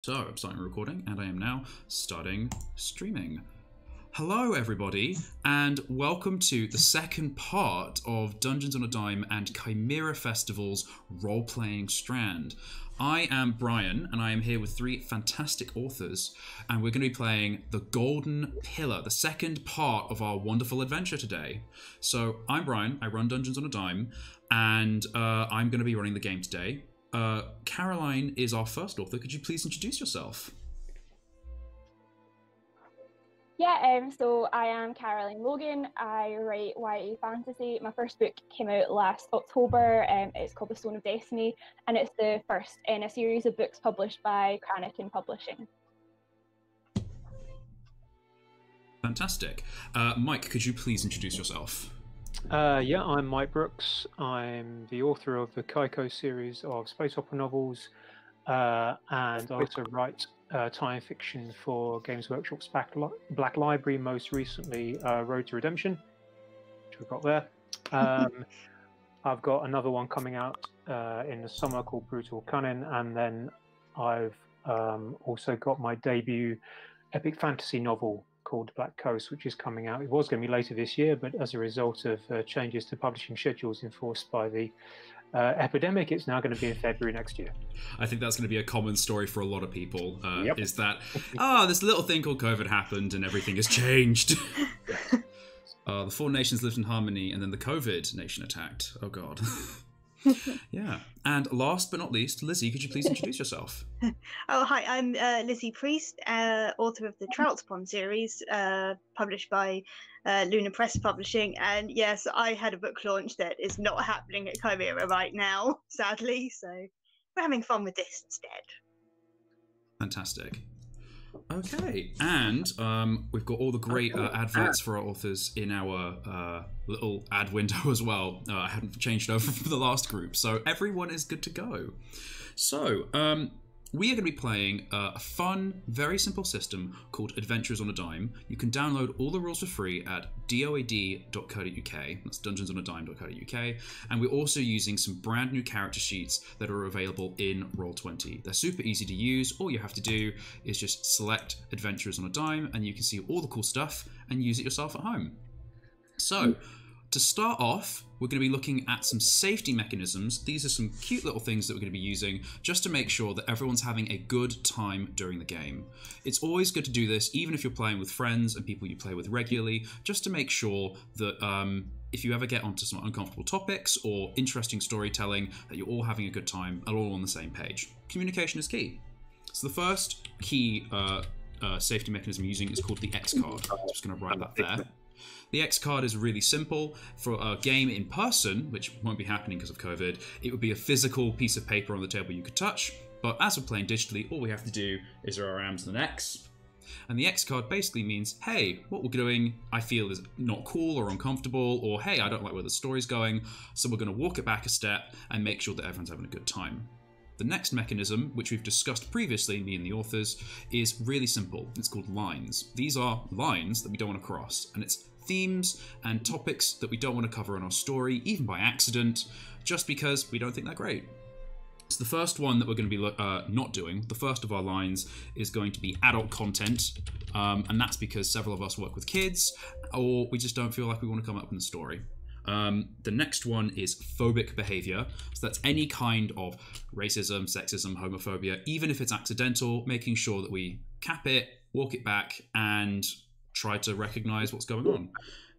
So I'm starting recording, and I am now starting streaming. Hello everybody, and welcome to the second part of Dungeons on a Dime and Chimera Festival's role-playing strand. I am Brian, and I am here with three fantastic authors, and we're going to be playing The Golden Pillar, the second part of our wonderful adventure today. So I'm Brian, I run Dungeons on a Dime, and I'm going to be running the game today. Caroline is our first author. Could you please introduce yourself? Yeah, so I am Caroline Logan. I write YA fantasy. My first book came out last October. It's called The Stone of Destiny, and it's the first in a series of books published by Cranachan Publishing. Fantastic. Mike, could you please introduce yourself? Yeah, I'm Mike Brooks. I'm the author of the Kaiko series of space opera novels, and I also write time fiction for Games Workshop's Black Library, most recently Road to Redemption, which we've got there. I've got another one coming out in the summer called Brutal Cunning, and then I've also got my debut epic fantasy novel called Black Coast, which is coming out. It was going to be later this year, but as a result of changes to publishing schedules enforced by the epidemic, it's now going to be in February next year. I think that's going to be a common story for a lot of people, Yep. is that, this little thing called COVID happened and everything has changed. The four nations lived in harmony and then the COVID nation attacked. Oh, God. Yeah. And last but not least, Lizzie, could you please introduce yourself? Oh, hi, I'm Lizzie Priest, author of the Trout Pond series, published by Luna Press Publishing. And yes, I had a book launch that is not happening at Chimera right now, sadly. So we're having fun with this instead. Fantastic. Okay, and we've got all the great adverts for our authors in our little ad window as well. I hadn't changed over from the last group, so everyone is good to go. So, we are going to be playing a fun, very simple system called Adventures on a Dime. You can download all the rules for free at doad.co.uk. That's dungeonsonadime.co.uk. And we're also using some brand new character sheets that are available in Roll20. They're super easy to use. All you have to do is just select Adventures on a Dime, and you can see all the cool stuff and use it yourself at home. So, to start off, we're going to be looking at some safety mechanisms. These are some cute little things that we're going to be using just to make sure that everyone's having a good time during the game. It's always good to do this, even if you're playing with friends and people you play with regularly, just to make sure that if you ever get onto some uncomfortable topics or interesting storytelling, that you're all having a good time and all on the same page. Communication is key. So the first key safety mechanism we're using is called the X card. I'm just going to write that there. The X card is really simple. For a game in person, which won't be happening because of COVID, it would be a physical piece of paper on the table you could touch. But as we're playing digitally, all we have to do is throw our arms to an X. And the X card basically means, hey, what we're doing I feel is not cool or uncomfortable, or hey, I don't like where the story's going, so we're going to walk it back a step and make sure that everyone's having a good time. The next mechanism, which we've discussed previously, me and the authors, is really simple. It's called lines. These are lines that we don't want to cross, and it's themes and topics that we don't want to cover in our story, even by accident, just because we don't think they're great. So the first one that we're going to be not doing, the first of our lines, is going to be adult content, and that's because several of us work with kids, or we just don't feel like we want to come up in the story. The next one is phobic behavior. So that's any kind of racism, sexism, homophobia, even if it's accidental, making sure that we cap it, walk it back, and try to recognize what's going on.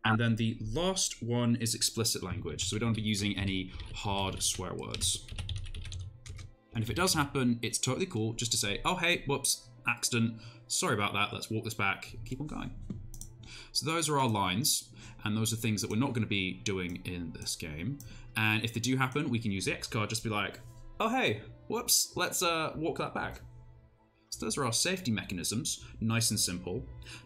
And then the last one is explicit language. So we don't be using any hard swear words. And if it does happen, it's totally cool just to say, oh, hey, whoops, accident. Sorry about that. Let's walk this back. Keep on going. So those are our lines. And those are things that we're not going to be doing in this game. And if they do happen, we can use the X card, just be like, oh, hey, whoops, let's walk that back. So those are our safety mechanisms, nice and simple.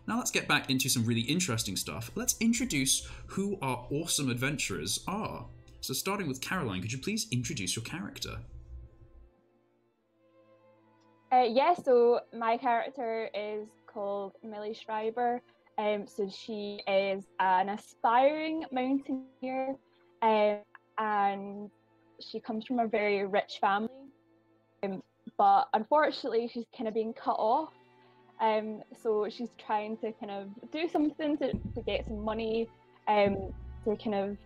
Now let's get back into some really interesting stuff. Let's introduce who our awesome adventurers are. So starting with Caroline, could you please introduce your character? Yeah, so my character is called Millie Schreiber. So she is an aspiring mountaineer, and she comes from a very rich family. but unfortunately she's kind of being cut off. So she's trying to kind of do something to get some money, to kind of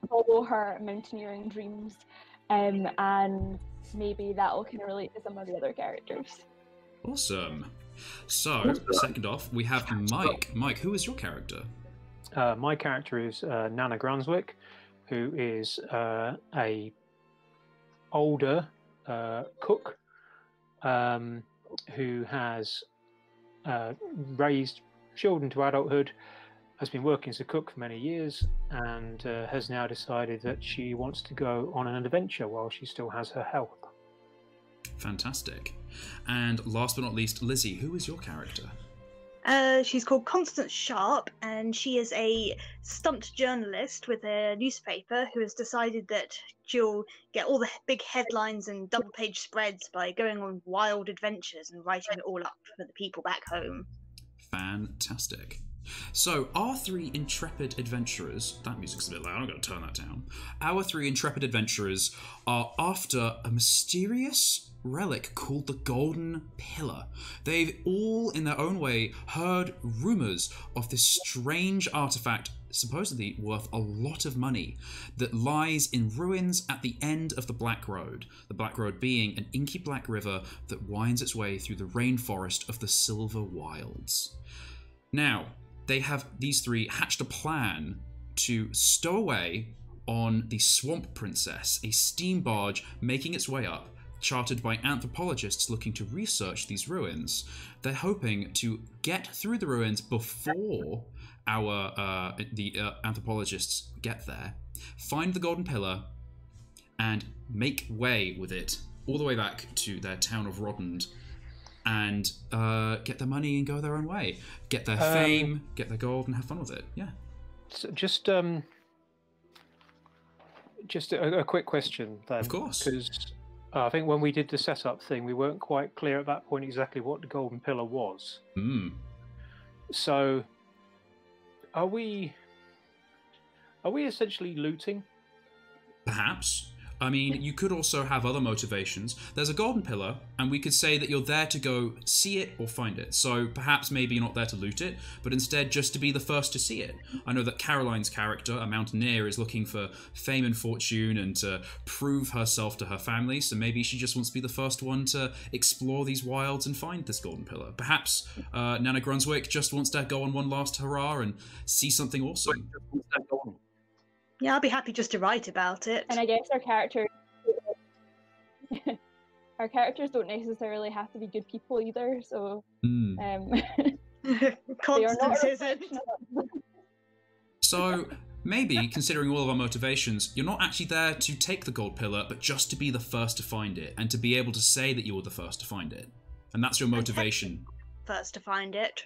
follow her mountaineering dreams, and maybe that'll kind of relate to some of the other characters. Awesome. So, second off, we have Mike. Mike, who is your character? My character is Nana Grunswick, who is a older cook who has raised children to adulthood, has been working as a cook for many years, and has now decided that she wants to go on an adventure while she still has her health. Fantastic. And last but not least, Lizzie, who is your character? She's called Constance Sharp, and she is a stunt journalist with a newspaper who has decided that she'll get all the big headlines and double-page spreads by going on wild adventures and writing it all up for the people back home. Fantastic. So, our three intrepid adventurers, that music's a bit loud, I'm going to turn that down. Our three intrepid adventurers are after a mysterious relic called the Golden Pillar. They've all, in their own way, heard rumours of this strange artifact, supposedly worth a lot of money, that lies in ruins at the end of the Black Road. The Black Road being an inky black river that winds its way through the rainforest of the Silver Wilds. Now, these three hatched a plan to stow away on the Swamp Princess, a steam barge making its way up, chartered by anthropologists looking to research these ruins. They're hoping to get through the ruins before the anthropologists get there, find the Golden Pillar, and make way with it all the way back to their town of Rodland, and get their money and go their own way. Get their fame, get their gold, and have fun with it. Yeah. So just a quick question then. Of course. Because I think when we did the setup thing, we weren't quite clear at that point exactly what the Golden Pillar was. So, are we essentially looting? Perhaps. I mean, you could also have other motivations. There's a Golden Pillar, and we could say that you're there to go see it or find it. So perhaps maybe you're not there to loot it, but instead just to be the first to see it. I know that Caroline's character, a mountaineer, is looking for fame and fortune and to prove herself to her family, so maybe she just wants to be the first one to explore these wilds and find this Golden Pillar. Perhaps Nana Grunswick just wants to go on one last hurrah and see something awesome. Yeah, I'll be happy just to write about it. And I guess our characters don't necessarily have to be good people either, so Constance isn't. So maybe, considering all of our motivations, you're not actually there to take the Gold Pillar, but just to be the first to find it, and to be able to say that you were the first to find it. And that's your motivation. First to find it.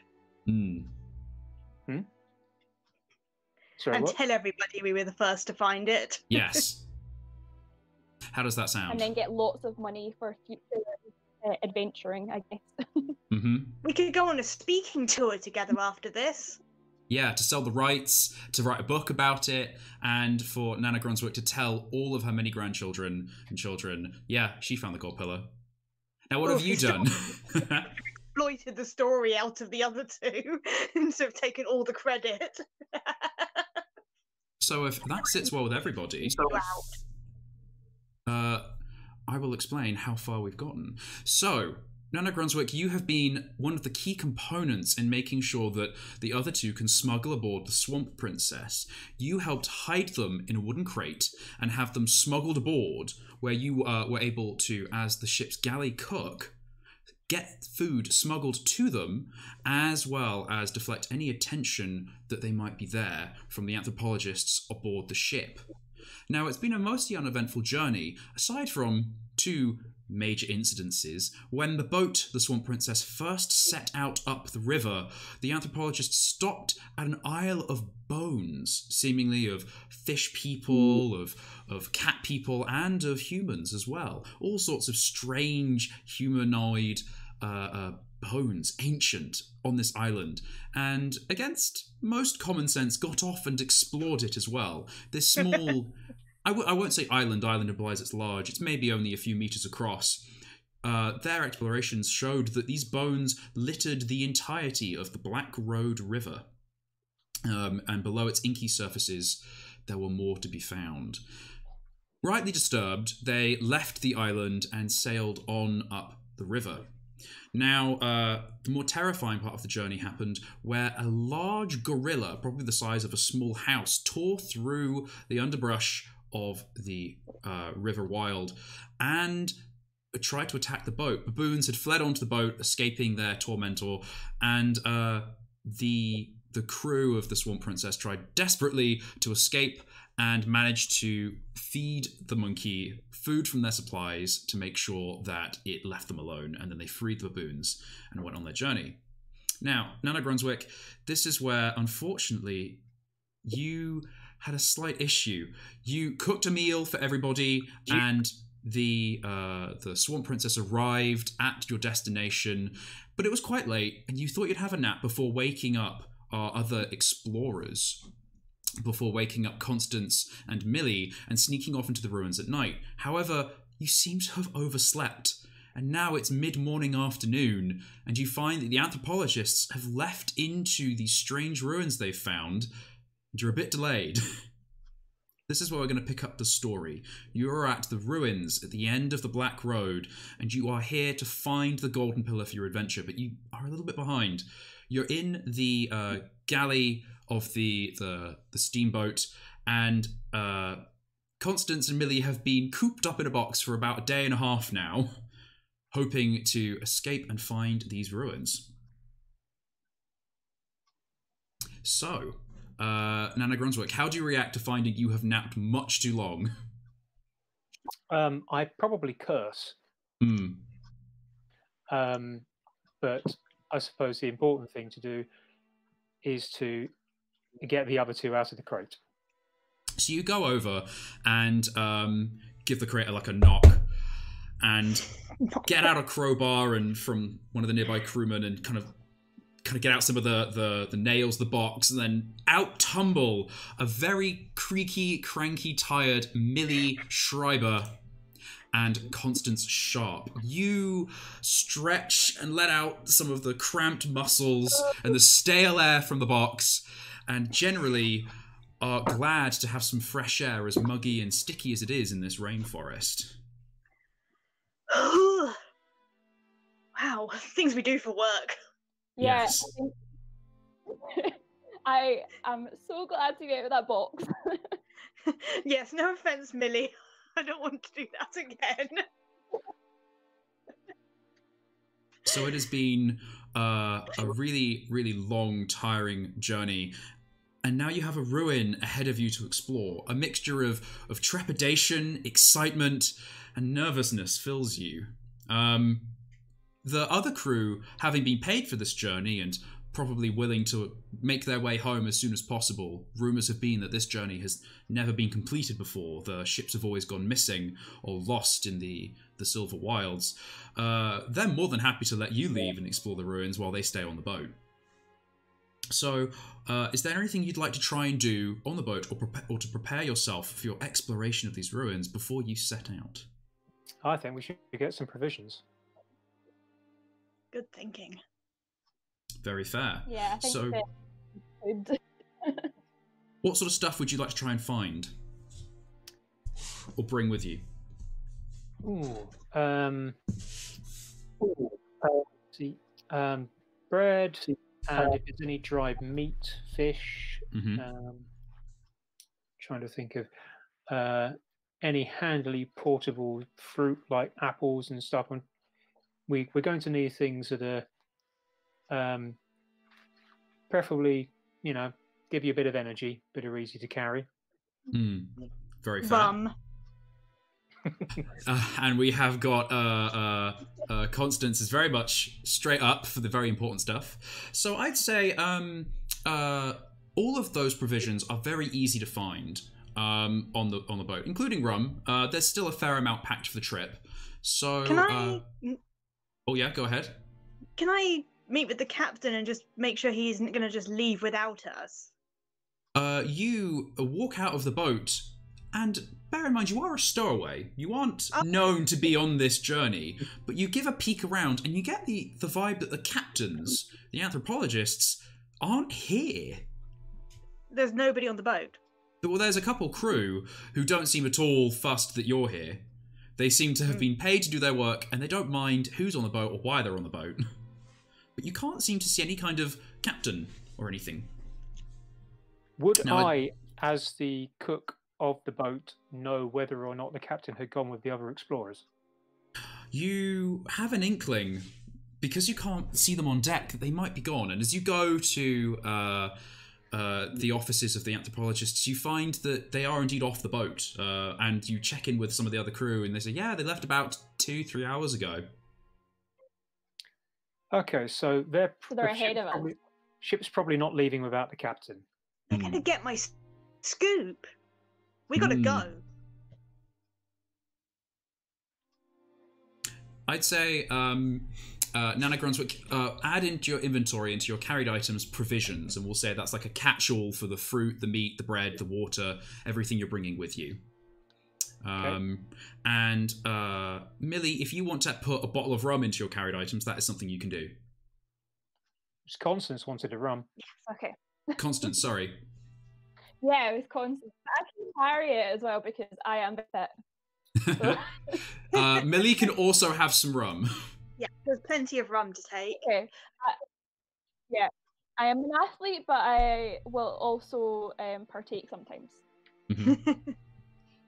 Sorry, and what? tell everybody we were the first to find it. Yes. How does that sound? And then get lots of money for future adventuring, I guess. We could go on a speaking tour together after this. Yeah, to sell the rights, to write a book about it, and for Nana Grunswick to tell all of her many grandchildren and children, yeah, she found the Gold Pillar. Now, what have you done? Exploited the story out of the other two, and so have taken all the credit. So if that sits well with everybody, I will explain how far we've gotten. So, Nana Grunswick, you have been one of the key components in making sure that the other two can smuggle aboard the Swamp Princess. You helped hide them in a wooden crate and have them smuggled aboard, where you were able to, as the ship's galley cook, get food smuggled to them, as well as deflect any attention that they might be there from the anthropologists aboard the ship. Now, it's been a mostly uneventful journey, aside from two major incidences. When the boat, the Swamp Princess, first set out up the river, the anthropologists stopped at an isle of bones, seemingly of fish people, of cat people, and of humans as well. All sorts of strange humanoid bones, ancient, on this island, and against most common sense got off and explored it as well. This small, I won't say island implies it's large, it's maybe only a few meters across. their explorations showed that these bones littered the entirety of the Black Road River. And below its inky surfaces, there were more to be found. Rightly disturbed, they left the island and sailed on up the river. Now, the more terrifying part of the journey happened where a large gorilla, probably the size of a small house, tore through the underbrush of the River Wild and tried to attack the boat. Baboons had fled onto the boat, escaping their tormentor, and the crew of the Swamp Princess tried desperately to escape and managed to feed the monkey food from their supplies to make sure that it left them alone, and then they freed the baboons and went on their journey. Now, Nana Grunswick, this is where, unfortunately, you had a slight issue. You cooked a meal for everybody, and the Swamp Princess arrived at your destination, but it was quite late, and you thought you'd have a nap before waking up our other explorers, before waking up Constance and Millie and sneaking off into the ruins at night. However, you seem to have overslept, and now it's mid-morning afternoon, and you find that the anthropologists have left into these strange ruins they've found, and you're a bit delayed. This is where we're going to pick up the story. You are at the ruins at the end of the Black Road, and you are here to find the Golden Pillar for your adventure, but you are a little bit behind. You're in the galley of the steamboat, and Constance and Millie have been cooped up in a box for about a day and a half now, hoping to escape and find these ruins. So, Nana Grunswick, how do you react to finding you have napped much too long? I probably curse. But I suppose the important thing to do is to get the other two out of the crate. So you go over and give the creator like a knock and get out a crowbar and from one of the nearby crewmen and kind of get out some of the nails, the box, and then out tumble a very creaky, cranky, tired Millie Schreiber and Constance Sharp. You stretch and let out some of the cramped muscles and the stale air from the box, and generally are glad to have some fresh air, as muggy and sticky as it is in this rainforest. Wow, things we do for work. Yeah, Yes. I am so glad to get out of that box. Yes, no offense, Millie. I don't want to do that again. So it has been a really, really long, tiring journey. And now you have a ruin ahead of you to explore. A mixture of trepidation, excitement, and nervousness fills you. The other crew, having been paid for this journey and probably willing to make their way home as soon as possible, rumours have been that this journey has never been completed before. The ships have always gone missing or lost in the Silver Wilds. They're more than happy to let you leave and explore the ruins while they stay on the boat. So, is there anything you'd like to try and do on the boat or to prepare yourself for your exploration of these ruins before you set out? I think we should get some provisions. Good thinking. Very fair. Yeah, I think So, good. what sort of stuff would you like to try and find? Or bring with you? Bread, and if there's any dried meat, fish. Trying to think of any handily portable fruit like apples and stuff. And we're going to need things that are preferably, give you a bit of energy, but are easy to carry. Very fair. Rum. And we have got Constance is very much straight up for the very important stuff. So I'd say all of those provisions are very easy to find on the boat, including rum. There's still a fair amount packed for the trip. So Can I? Oh yeah, go ahead. Can I meet with the captain and just make sure he isn't going to just leave without us? You walk out of the boat And bear in mind, you are a stowaway. You aren't known to be on this journey, but you give a peek around and you get the vibe that the captains, the anthropologists, aren't here. There's nobody on the boat. Well, there's a couple crew who don't seem at all fussed that you're here. They seem to have been paid to do their work, and they don't mind who's on the boat or why they're on the boat. But you can't seem to see any kind of captain or anything. Would I, as the cook of the boat, know whether or not the captain had gone with the other explorers? You have an inkling, because you can't see them on deck, that they might be gone. And as you go to the offices of the anthropologists, you find that they are indeed off the boat. And you check in with some of the other crew, and they say, yeah, they left about 2-3 hours ago. Okay, so they're ahead of us. Ship's probably not leaving without the captain. They're going to get my scoop. We got to go. I'd say, Nana Grunswick, add into your inventory, into your carried items, provisions, and we'll say that's like a catch-all for the fruit, the meat, the bread, the water, everything you're bringing with you. Okay. And Millie, if you want to put a bottle of rum into your carried items, that is something you can do. Constance wanted a rum. Yes, okay. Constance, sorry. Yeah, it was Constance. I can carry it as well because I am fit. So. Millie can also have some rum. Yeah, there's plenty of rum to take. Okay. Yeah, I am an athlete, but I will also partake sometimes. Mm-hmm.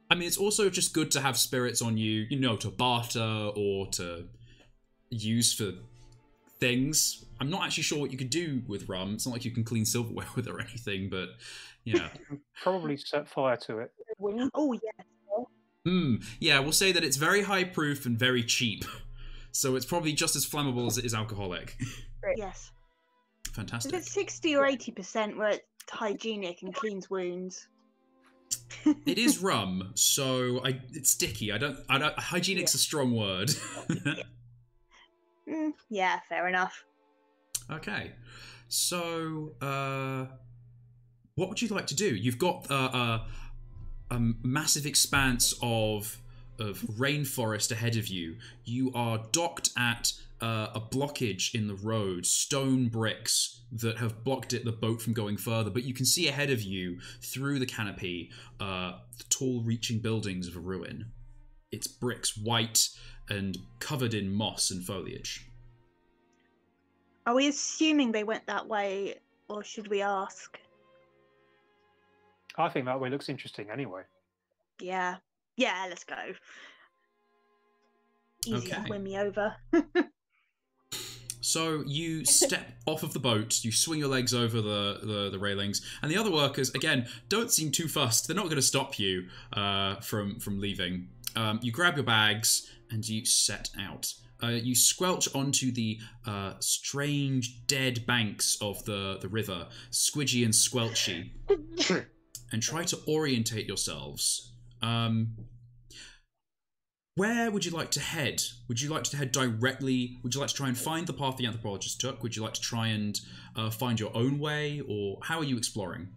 I mean, it's also just good to have spirits on you, you know, to barter or to use for things. I'm not actually sure what you could do with rum. It's not like you can clean silverware with it or anything, but yeah. Probably set fire to it. Oh, yeah. Yeah, we'll say that it's very high proof and very cheap. So it's probably just as flammable as it is alcoholic. Great. Yes. Fantastic. If it's 60 or 80% where it's hygienic and cleans wounds. It is rum, so it's sticky. Hygienic's a strong word. Yeah, fair enough. Okay, so what would you like to do? You've got a massive expanse of rainforest ahead of you. You are docked at a blockage in the road, stone bricks that have blocked the boat from going further, but you can see ahead of you, through the canopy, the tall reaching buildings of a ruin. It's bricks, white and covered in moss and foliage. Are we assuming they went that way, or should we ask? I think that way looks interesting anyway. Yeah, let's go. Easy to win me over. So you step off of the boat, you swing your legs over the railings, and the other workers, again, don't seem too fussed. They're not going to stop you from leaving. You grab your bags and you set out. You squelch onto the strange dead banks of the river, squidgy and squelchy, and try to orientate yourselves. Where would you like to head? Would you like to head directly? Would you like to try and find the path the anthropologist took? Would you like to try and find your own way? Or how are you exploring?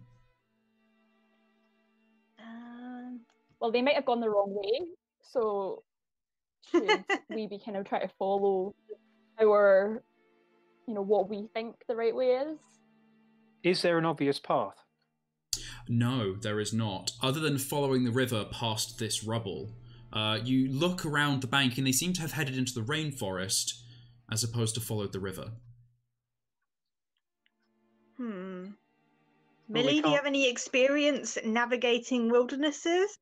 Well, they might have gone the wrong way. So should we be kind of trying to follow our, what we think the right way is? Is there an obvious path? No, there is not. Other than following the river past this rubble. You look around the bank and they seem to have headed into the rainforest as opposed to followed the river. Millie, do you have any experience navigating wildernesses?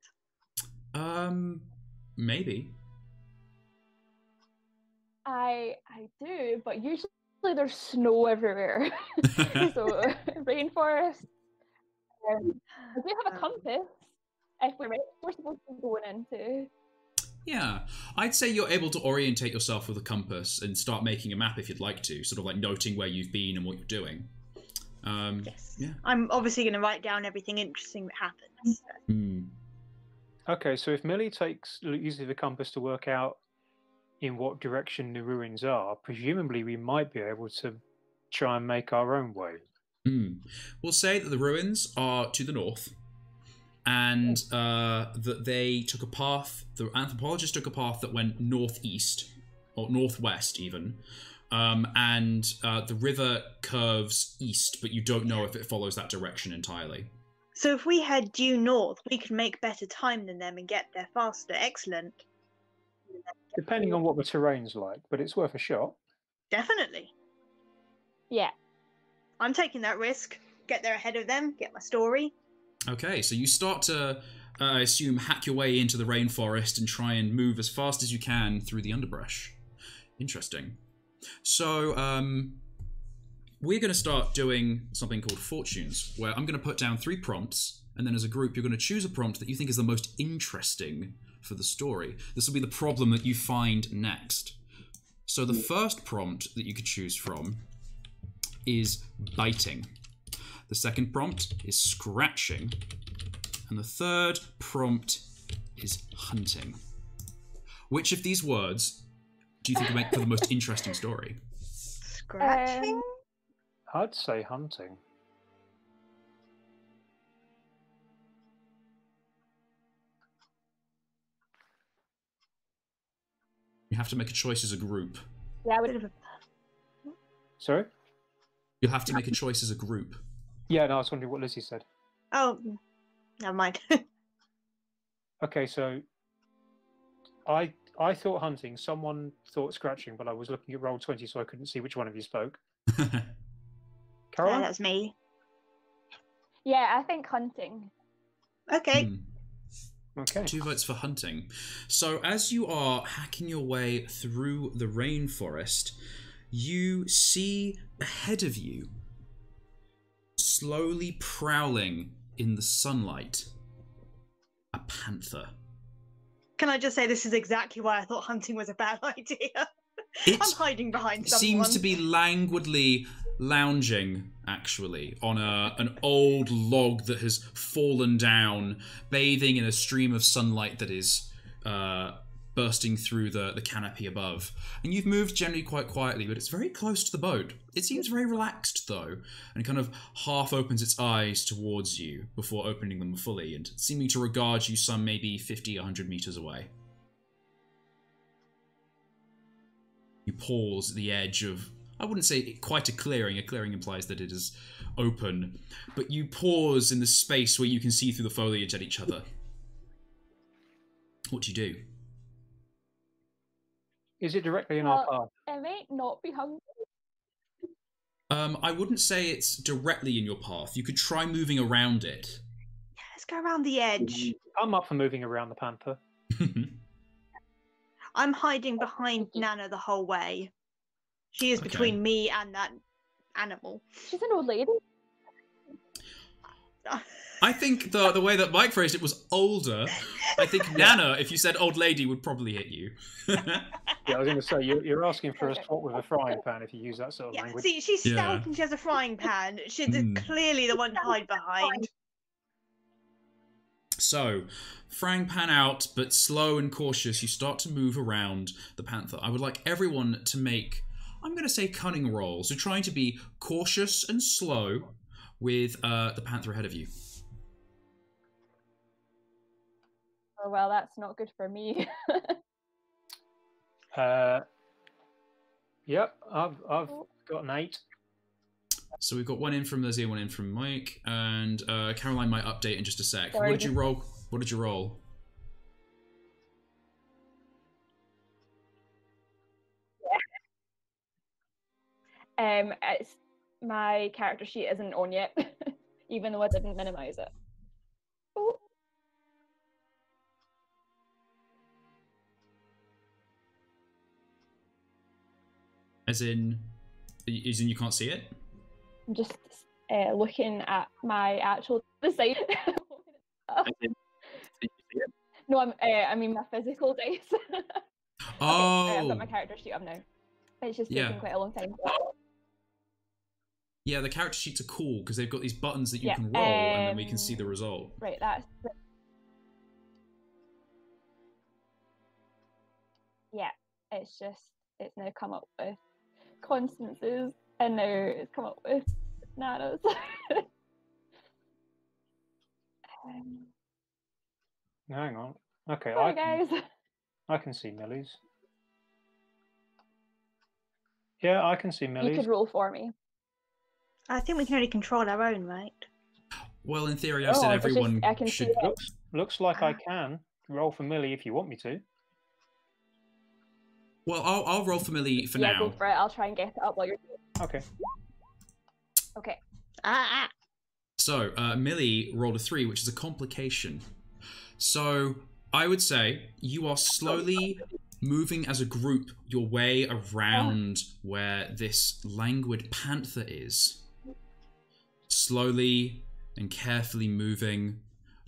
Maybe. I do, but usually there's snow everywhere. So, rainforest. I do have a compass. If we're supposed to be going into. Yeah, I'd say you're able to orientate yourself with a compass and start making a map if you'd like to, sort of like noting where you've been and what you're doing. Yes. Yeah. I'm obviously going to write down everything interesting that happens. Okay, so if Millie uses the compass to work out in what direction the ruins are, presumably we might be able to try and make our own way. We'll say that the ruins are to the north. and that they took a path. The anthropologist took a path that went northeast or northwest, even. And the river curves east, but you don't know if it follows that direction entirely. So if we head due north, we can make better time than them and get there faster. Excellent. Depending on what the terrain's like, but it's worth a shot. Definitely. Yeah. I'm taking that risk. Get there ahead of them, get my story. Okay, so you start to, I assume, hack your way into the rainforest and try and move as fast as you can through the underbrush. Interesting. So, we're going to start doing something called Fortunes, where I'm going to put down 3 prompts, and then as a group, you're going to choose a prompt that you think is the most interesting for the story. This will be the problem that you find next. So the first prompt that you could choose from is biting. The second prompt is scratching. And the third prompt is hunting. Which of these words do you think will make for the most interesting story? Scratching? I'd say hunting. You have to make a choice as a group. Yeah, I would. Sorry? You'll have to make a choice as a group. Yeah, no, I was wondering what Lizzie said. Oh, never mind. Okay, so I thought hunting, someone thought scratching, but I was looking at Roll20, so I couldn't see which one of you spoke. Caroline? That's me. Yeah, I think hunting. Okay. Okay. 2 votes for hunting. So as you are hacking your way through the rainforest, you see ahead of you, slowly prowling in the sunlight, a panther. Can I just say this is exactly why I thought hunting was a bad idea? It I'm hiding behind someone. seems to be languidly lounging, actually, on an old log that has fallen down, bathing in a stream of sunlight that is bursting through the canopy above. And you've moved generally quite quietly, but it's very close to the boat. It seems very relaxed, though, and kind of half opens its eyes towards you before opening them fully, and seeming to regard you some maybe 50, 100 meters away. You pause at the edge of, I wouldn't say quite a clearing. A clearing implies that it is open. But you pause in the space where you can see through the foliage at each other. What do you do? Is it directly in our path? It may not be hungry. I wouldn't say it's directly in your path. You could try moving around it. Yeah, let's go around the edge. I'm up for moving around the panther. I'm hiding behind Nana the whole way. She is between me and that animal. She's an old lady. I think the way that Mike phrased it was older. I think Nana, if you said old lady, would probably hit you. Yeah, I was going to say, you're asking for a swap with a frying pan if you use that sort of language. See, she's stout and she has a frying pan. She's clearly the one to hide behind. So, frying pan out, but slow and cautious, you start to move around the panther. I would like everyone to make, I'm going to say, cunning rolls. So trying to be cautious and slow with the panther ahead of you. Oh, well, that's not good for me. Yep, I've got an 8. So we've got 1 in from Lizzie, 1 in from Mike, and Caroline might update in just a sec. Sorry. What did you roll? What did you roll? It's my character sheet isn't on yet, even though I didn't minimize it. Oh. As in you can't see it? I'm just looking at my actual site. No, I mean my physical dice. Oh. Okay, I've got my character sheet up now. It's just taking quite a long time. Yeah, the character sheets are cool because they've got these buttons that you can roll, and then we can see the result. Right, that's... Yeah, it's now come up with constances, and now it's come up with nanos. Hang on. Okay, Sorry, guys. I can see Millie's. Yeah, I can see You Millie's. could roll for me. I think we can only control our own, right? Well, in theory, I said everyone I can should. see it. Looks like I can roll for Millie if you want me to. Well, I'll roll for Millie for Yeah, now. go for it. I'll try and get it up while you're doing it. Okay. Okay. So, Millie rolled a 3, which is a complication. So, I would say you are slowly moving as a group your way around where this languid panther is. Slowly and carefully moving,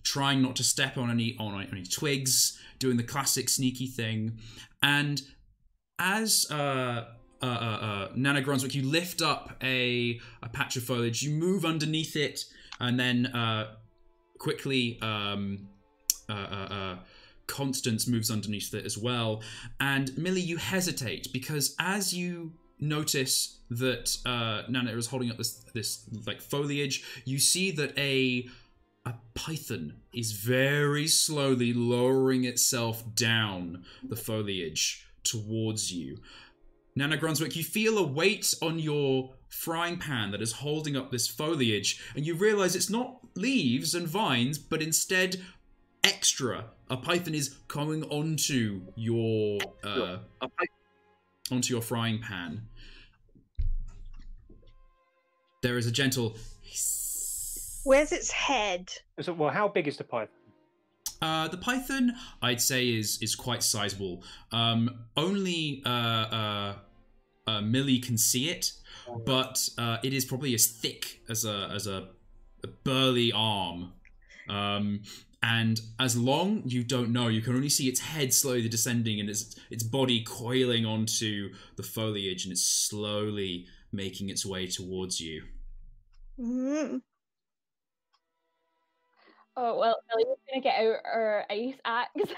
trying not to step on any twigs, doing the classic sneaky thing. And as Nana Grunswick, you lift up a patch of foliage, you move underneath it, and then quickly Constance moves underneath it as well. And Millie, you hesitate because as you notice that Nana is holding up this like foliage, you see that a python is very slowly lowering itself down the foliage towards you. Nana Grunswick, you feel a weight on your frying pan that is holding up this foliage, and you realize it's not leaves and vines, but instead extra. A python is coming onto your frying pan. There is a gentle hiss. Where's its head? So, well, how big is the python? The python, I'd say, is quite sizable. Only Millie can see it, but it is probably as thick as a burly arm. And as long, you don't know. You can only see its head slowly descending and its body coiling onto the foliage, and it's slowly making its way towards you. Mm. Oh, well, Millie's going to get out her ice axe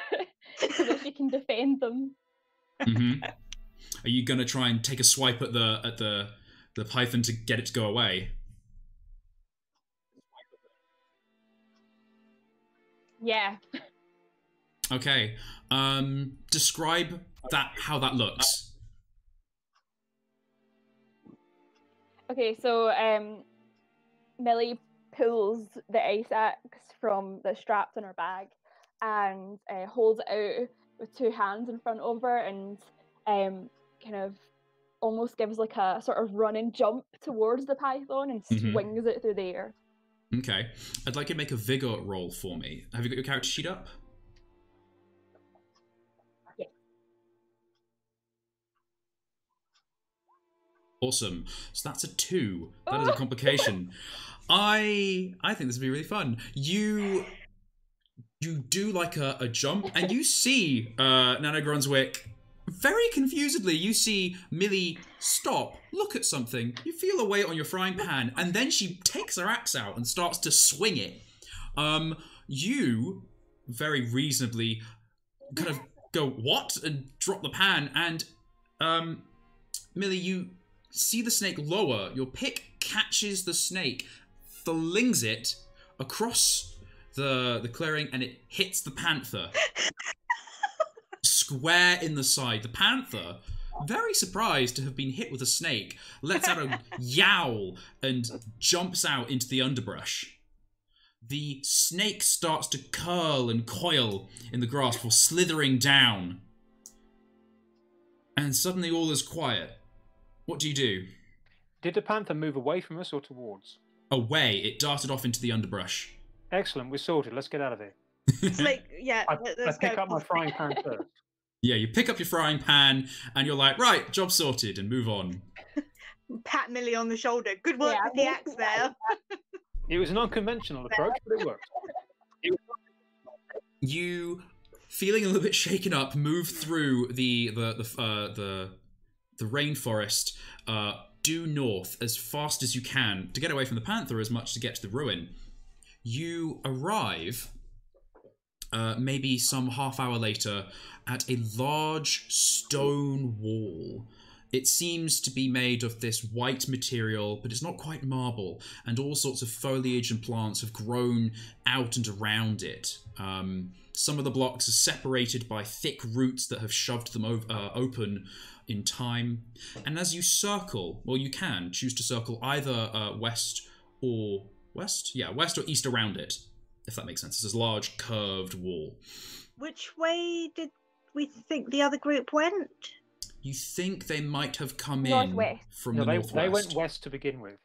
so that she can defend them. Mm-hmm. Are you going to try and take a swipe at the python to get it to go away? Yeah. Okay. Describe how that looks. Okay, so Millie pulls the ice axe from the straps on her bag and holds it out with two hands in front of her and kind of almost gives like a sort of run and jump towards the python and swings it through the air. Okay. I'd like you to make a vigor roll for me. Have you got your character sheet up? Yeah. Awesome. So that's a 2. That is a complication. I think this would be really fun. You do like a jump, and you see Nana Grunswick very confusedly. You see Millie stop, look at something. You feel a weight on your frying pan, and then she takes her axe out and starts to swing it. You very reasonably kind of go, what? And drop the pan, and Millie, you see the snake lower. Your pick catches the snake, flings it across the clearing, and it hits the panther square in the side. The panther, very surprised to have been hit with a snake, lets out a yowl and jumps out into the underbrush. The snake starts to curl and coil in the grass before slithering down. And suddenly all is quiet. What do you do? Did the panther move away from us or towards? Away. It darted off into the underbrush. Excellent, we're sorted. Let's get out of here. It's like, yeah, I let's pick go. up my frying pan first. Yeah, you pick up your frying pan and you're like, right, job sorted, and move on. Pat Millie on the shoulder. Good work with the axe there. It was an unconventional approach, but it worked. You, feeling a little bit shaken up, move through the rainforest due north as fast as you can to get away from the panther as much to get to the ruin. You arrive maybe some half hour later at a large stone wall. It seems to be made of this white material, but it's not quite marble, and all sorts of foliage and plants have grown out and around it. Some of the blocks are separated by thick roots that have shoved them open in time. And as you circle, well, you can choose to circle either west or east around it, if that makes sense. It's this large curved wall. Which way did we think the other group went? You think they might have come in Northwest. from No, the they northwest. went west to begin with.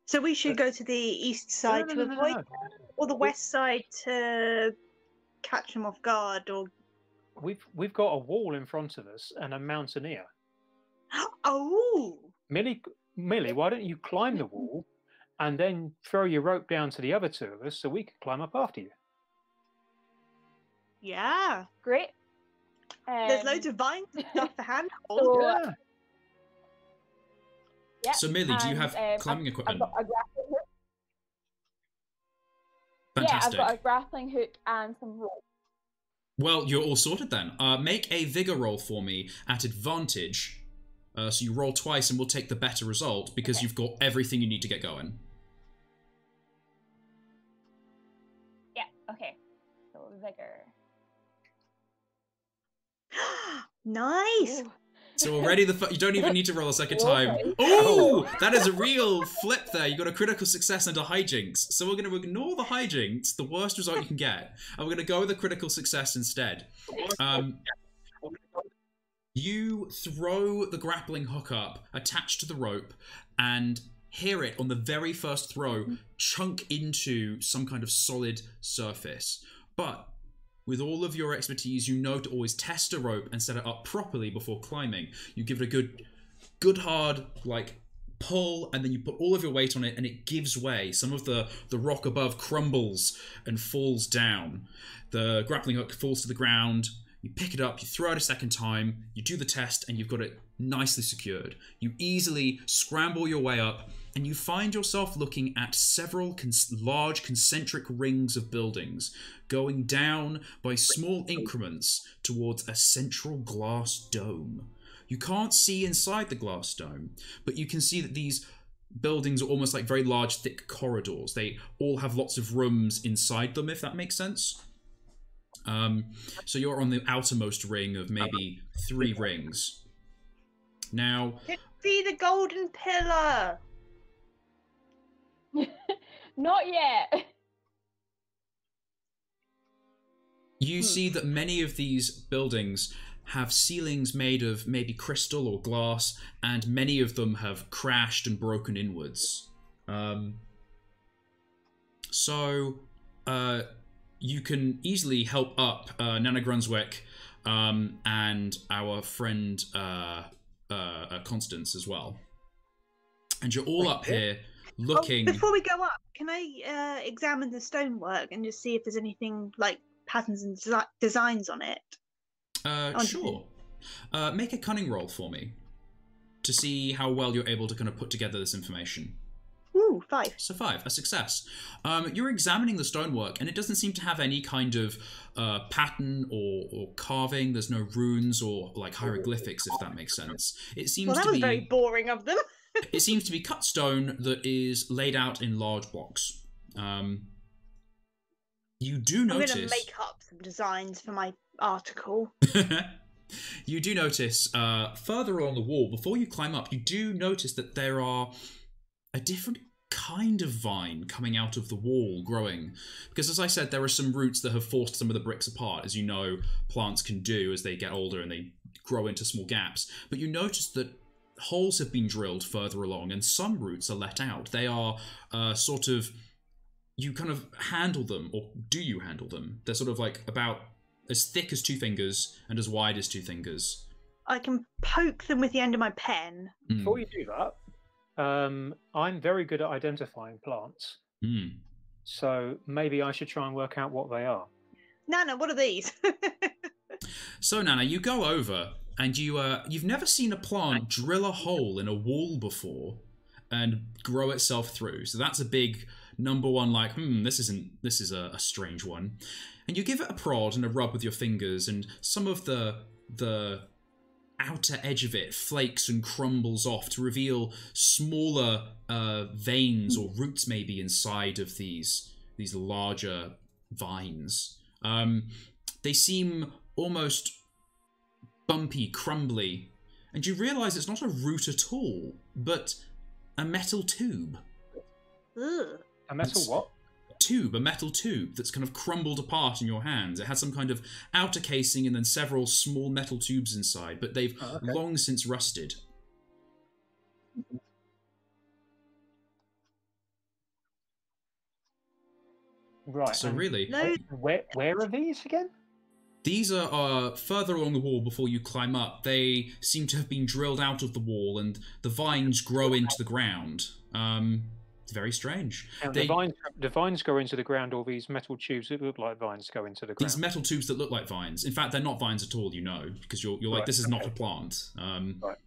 So we should go to the east side to avoid them, or the west side to catch them off guard, or... We've got a wall in front of us and a mountaineer. Oh! Millie, why don't you climb the wall and then throw your rope down to the other two of us so we can climb up after you? Yeah. Great. There's loads of vines and stuff to handhold. So, Yeah. yeah, So, Millie, do you have and, climbing equipment? I've got a grappling hook. Fantastic. Yeah, I've got a grappling hook and some rope. Well, you're all sorted then. Make a vigor roll for me at advantage. So you roll twice and we'll take the better result because you've got everything you need to get going. Yeah, okay. So vigor. Nice! Ooh. So already you don't even need to roll a second time. Okay. Oh, that is a real flip there. You got a critical success and a hijinks. So we're going to ignore the hijinks, the worst result you can get, and we're going to go with a critical success instead. You throw the grappling hook up, attached to the rope, and hear it on the very first throw chunk into some kind of solid surface. But with all of your expertise, you know to always test a rope and set it up properly before climbing. You give it a good hard, like, pull, and then you put all of your weight on it, and it gives way. Some of the rock above crumbles and falls down. The grappling hook falls to the ground. You pick it up, you throw it a second time, you do the test, and you've got it nicely secured. You easily scramble your way up, and you find yourself looking at several large concentric rings of buildings, going down by small increments towards a central glass dome. You can't see inside the glass dome, but you can see that these buildings are almost like very large, thick corridors. They all have lots of rooms inside them, if that makes sense. So you're on the outermost ring of maybe 3 rings. Now... See the golden pillar! Not yet. You see that many of these buildings have ceilings made of maybe crystal or glass, and many of them have crashed and broken inwards. You can easily help up Nana Grunswick and our friend Constance as well. And you're all up here looking... Oh, before we go up, can I examine the stonework and just see if there's anything like patterns and designs on it? Sure. Make a cunning roll for me to see how well you're able to kind of put together this information. Ooh, 5. So 5, a success. You're examining the stonework, and it doesn't seem to have any kind of pattern or carving. There's no runes or like hieroglyphics, if that makes sense. It seems That to was be very boring of them. It seems to be cut stone that is laid out in large blocks. You do notice... I'm going to make up some designs for my article. You do notice, further along the wall, before you climb up, you do notice that there are a different kind of vine coming out of the wall growing. Because as I said, there are some roots that have forced some of the bricks apart, as you know plants can do as they get older and they grow into small gaps. But you notice that holes have been drilled further along and some roots are let out. They are sort of... You kind of handle them, or do you handle them? They're sort of like about as thick as 2 fingers and as wide as 2 fingers. I can poke them with the end of my pen. Before you do that, I'm very good at identifying plants. So maybe I should try and work out what they are. Nana, what are these? So, Nana, you go over and you've never seen a plant drill a hole in a wall before and grow itself through. So that's a big... number one, like, this is a strange one. And you give it a prod and a rub with your fingers, and some of the outer edge of it flakes and crumbles off to reveal smaller veins or roots maybe inside of these larger vines. they seem almost bumpy, crumbly, and you realise it's not a root at all, but a metal tube. Ugh. A metal what? A metal tube that's kind of crumbled apart in your hands. It has some kind of outer casing and then several small metal tubes inside, but they've long since rusted. Right. So really, where are these again? these are further along the wall before you climb up. They seem to have been drilled out of the wall, and the vines grow into the ground. It's very strange. And the vines go into the ground, or these metal tubes that look like vines go into the ground? These metal tubes that look like vines. In fact, they're not vines at all, you know, because you're like, this is not a plant. Right.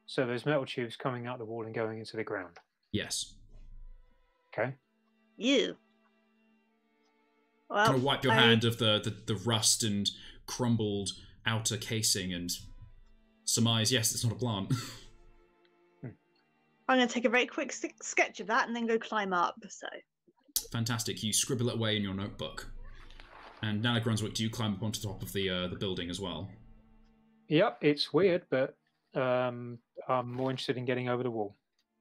So there's metal tubes coming out the wall and going into the ground? Yes. Okay. You. Well, kind of wipe your hand of the rust and crumbled outer casing and surmise, yes, it's not a plant. I'm going to take a very quick sketch of that and then go climb up. So Fantastic. You scribble it away in your notebook. And Nana Grunswick, do you climb up onto the top of the building as well? Yep, it's weird, but I'm more interested in getting over the wall.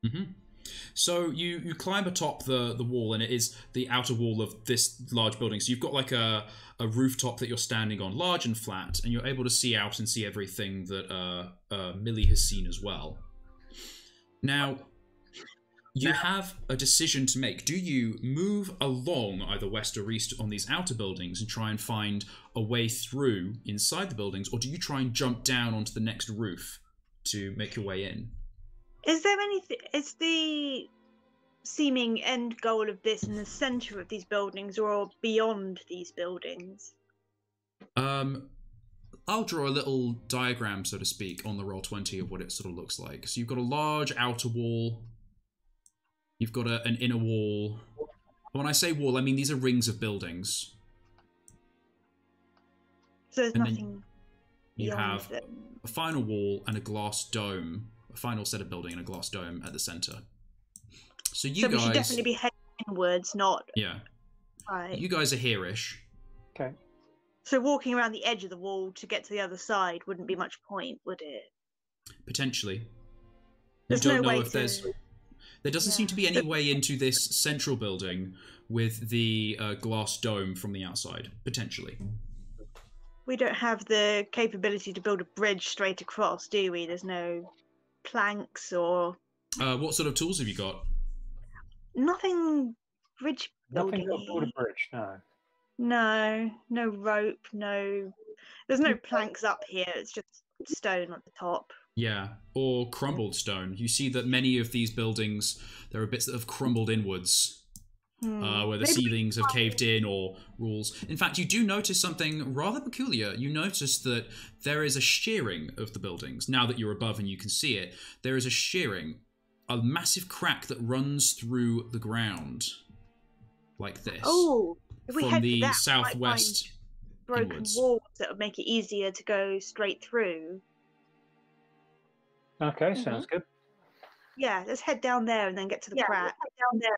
Mm-hmm. So you climb atop the wall, and it is the outer wall of this large building. So you've got like a rooftop that you're standing on, large and flat, and you're able to see out and see everything that Millie has seen as well. Now, you have a decision to make. Do you move along either west or east on these outer buildings and try and find a way through inside the buildings, or do you try and jump down onto the next roof to make your way in? is there anything, is the seeming end goal of this in the centre of these buildings or beyond these buildings? I'll draw a little diagram, so to speak, on the Roll20 of what it sort of looks like. So you've got a large outer wall. You've got an inner wall. When I say wall, I mean these are rings of buildings. So there's And nothing You beyond have them. a final wall and a glass dome, a final set of building and a glass dome at the centre. So you So guys... we should definitely be heading inwards, not... Yeah. Right. You guys are here-ish. Okay. So walking around the edge of the wall to get to the other side wouldn't be much point, would it? Potentially. There's you don't no know way if there's... to... There doesn't seem to be any way into this central building with the glass dome from the outside. Potentially. We don't have the capability to build a bridge straight across, do we? There's no planks or... What sort of tools have you got? Nothing bridge Nothing building. to build a bridge, no. No, no rope, no... There's no planks up here, it's just stone at the top. Yeah, or crumbled stone. You see that many of these buildings, there are bits that have crumbled inwards, where the ceilings have caved in or walls. In fact, you do notice something rather peculiar. You notice that there is a shearing of the buildings. Now that you're above and you can see it, there is a shearing, a massive crack that runs through the ground, like this. Oh, if we from head the to that, southwest we might find broken inwards. walls that would make it easier to go straight through. Okay, sounds good. Yeah, let's head down there and then get to the crack. Down there.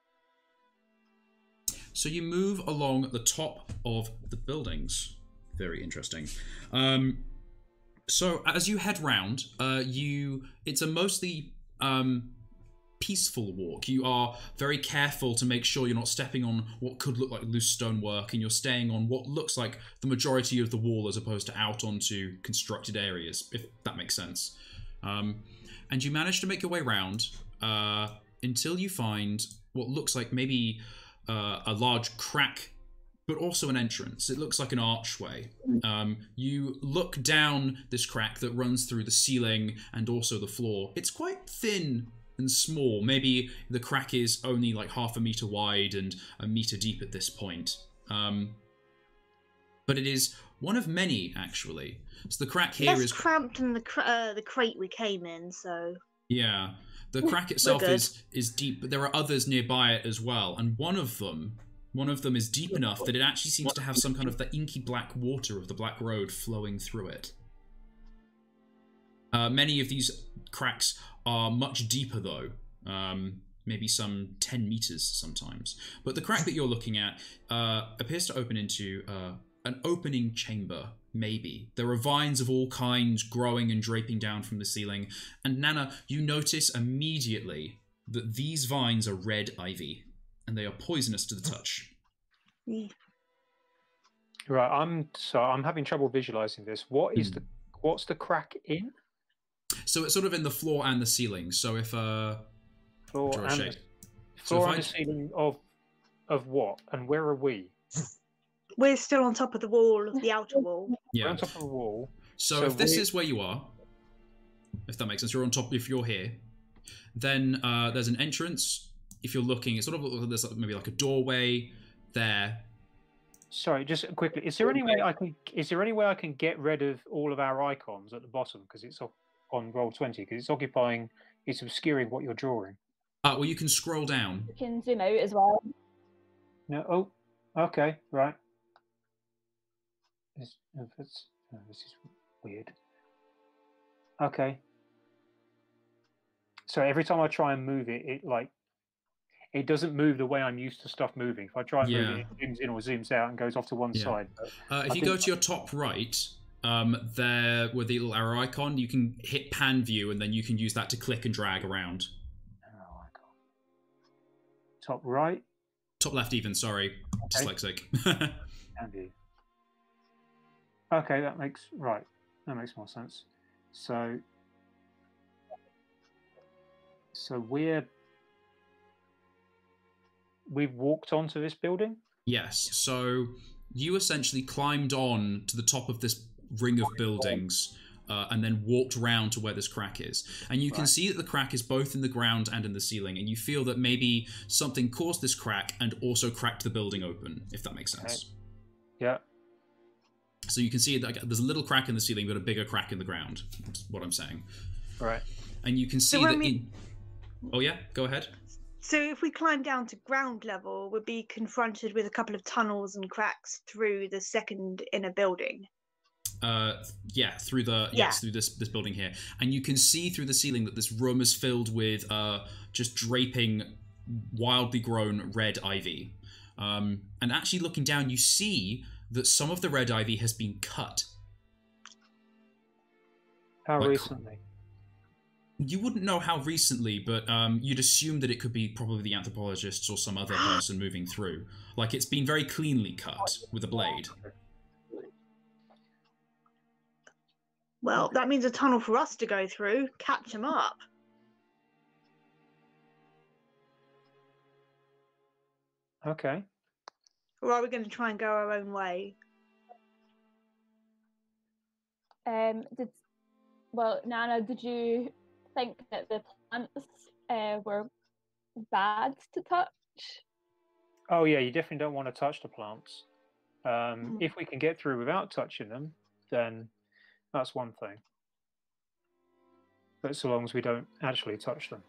So you move along the top of the buildings. Very interesting. So as you head round, it's a mostly peaceful walk. You are very careful to make sure you're not stepping on what could look like loose stonework, and you're staying on what looks like the majority of the wall as opposed to out onto constructed areas, if that makes sense. And you manage to make your way round until you find what looks like maybe a large crack, but also an entrance. It looks like an archway. You look down this crack that runs through the ceiling and also the floor. It's quite thin and small. Maybe the crack is only like 1/2 meter wide and 1 meter deep at this point. But it is one of many, actually. So the crack here is cramped than the crate we came in, so... Yeah. The crack itself is deep, but there are others nearby it as well. And one of them is deep enough that it actually seems to have some kind of the inky black water of the Black Road flowing through it. Many of these cracks are much deeper, though. Maybe some 10 meters sometimes. But the crack that you're looking at appears to open into an opening chamber, maybe. There are vines of all kinds growing and draping down from the ceiling. And Nana, you notice immediately that these vines are red ivy, and they are poisonous to the touch. Right, I'm having trouble visualizing this. What's the crack in? So it's sort of in the floor and the ceiling. So if Floor draw a and shape. Floor and the ceiling of what? And where are we? We're still on top of the wall, the outer wall. Yeah. We're on top of the wall. So if this is where you are, if that makes sense, you're on top. If you're here, then there's an entrance. If you're looking, it's sort of there's maybe like a doorway there. Sorry, just quickly. Is there any way I can get rid of all of our icons at the bottom because it's on Roll20 because it's obscuring what you're drawing? Well, you can scroll down. You can zoom out as well. No. Oh, okay, right. This is weird. Okay. So every time I try and move it, it doesn't move the way I'm used to stuff moving. If I try and move it, it zooms in or zooms out and goes off to one side. If you go to your top right, there with the little arrow icon, you can hit pan view, and then you can use that to click and drag around. Arrow icon. Top right. Top left, even. Sorry, okay. Dyslexic. Pan view. Okay, that makes more sense. So we've walked onto this building? Yes. So you essentially climbed on to the top of this ring of buildings and then walked round to where this crack is. And you can see that the crack is both in the ground and in the ceiling. And you feel that maybe something caused this crack and also cracked the building open, if that makes sense. Okay. Yeah. So you can see that there's a little crack in the ceiling, but a bigger crack in the ground. That's what I'm saying. Right. And you can see that Oh, yeah? Go ahead. So if we climb down to ground level, we'll be confronted with a couple of tunnels and cracks through the second inner building. Through this building here. And you can see through the ceiling that this room is filled with just draping wildly grown red ivy. And actually looking down, you see that some of the red ivy has been cut. How recently? You wouldn't know how recently, but you'd assume that it could be probably the anthropologists or some other person moving through. Like, it's been very cleanly cut with a blade. Well, that means a tunnel for us to go through. Catch them up. Okay. Or are we going to try and go our own way? Nana, did you think that the plants were bad to touch? Oh yeah, you definitely don't want to touch the plants. If we can get through without touching them, then that's one thing. But so long as we don't actually touch them.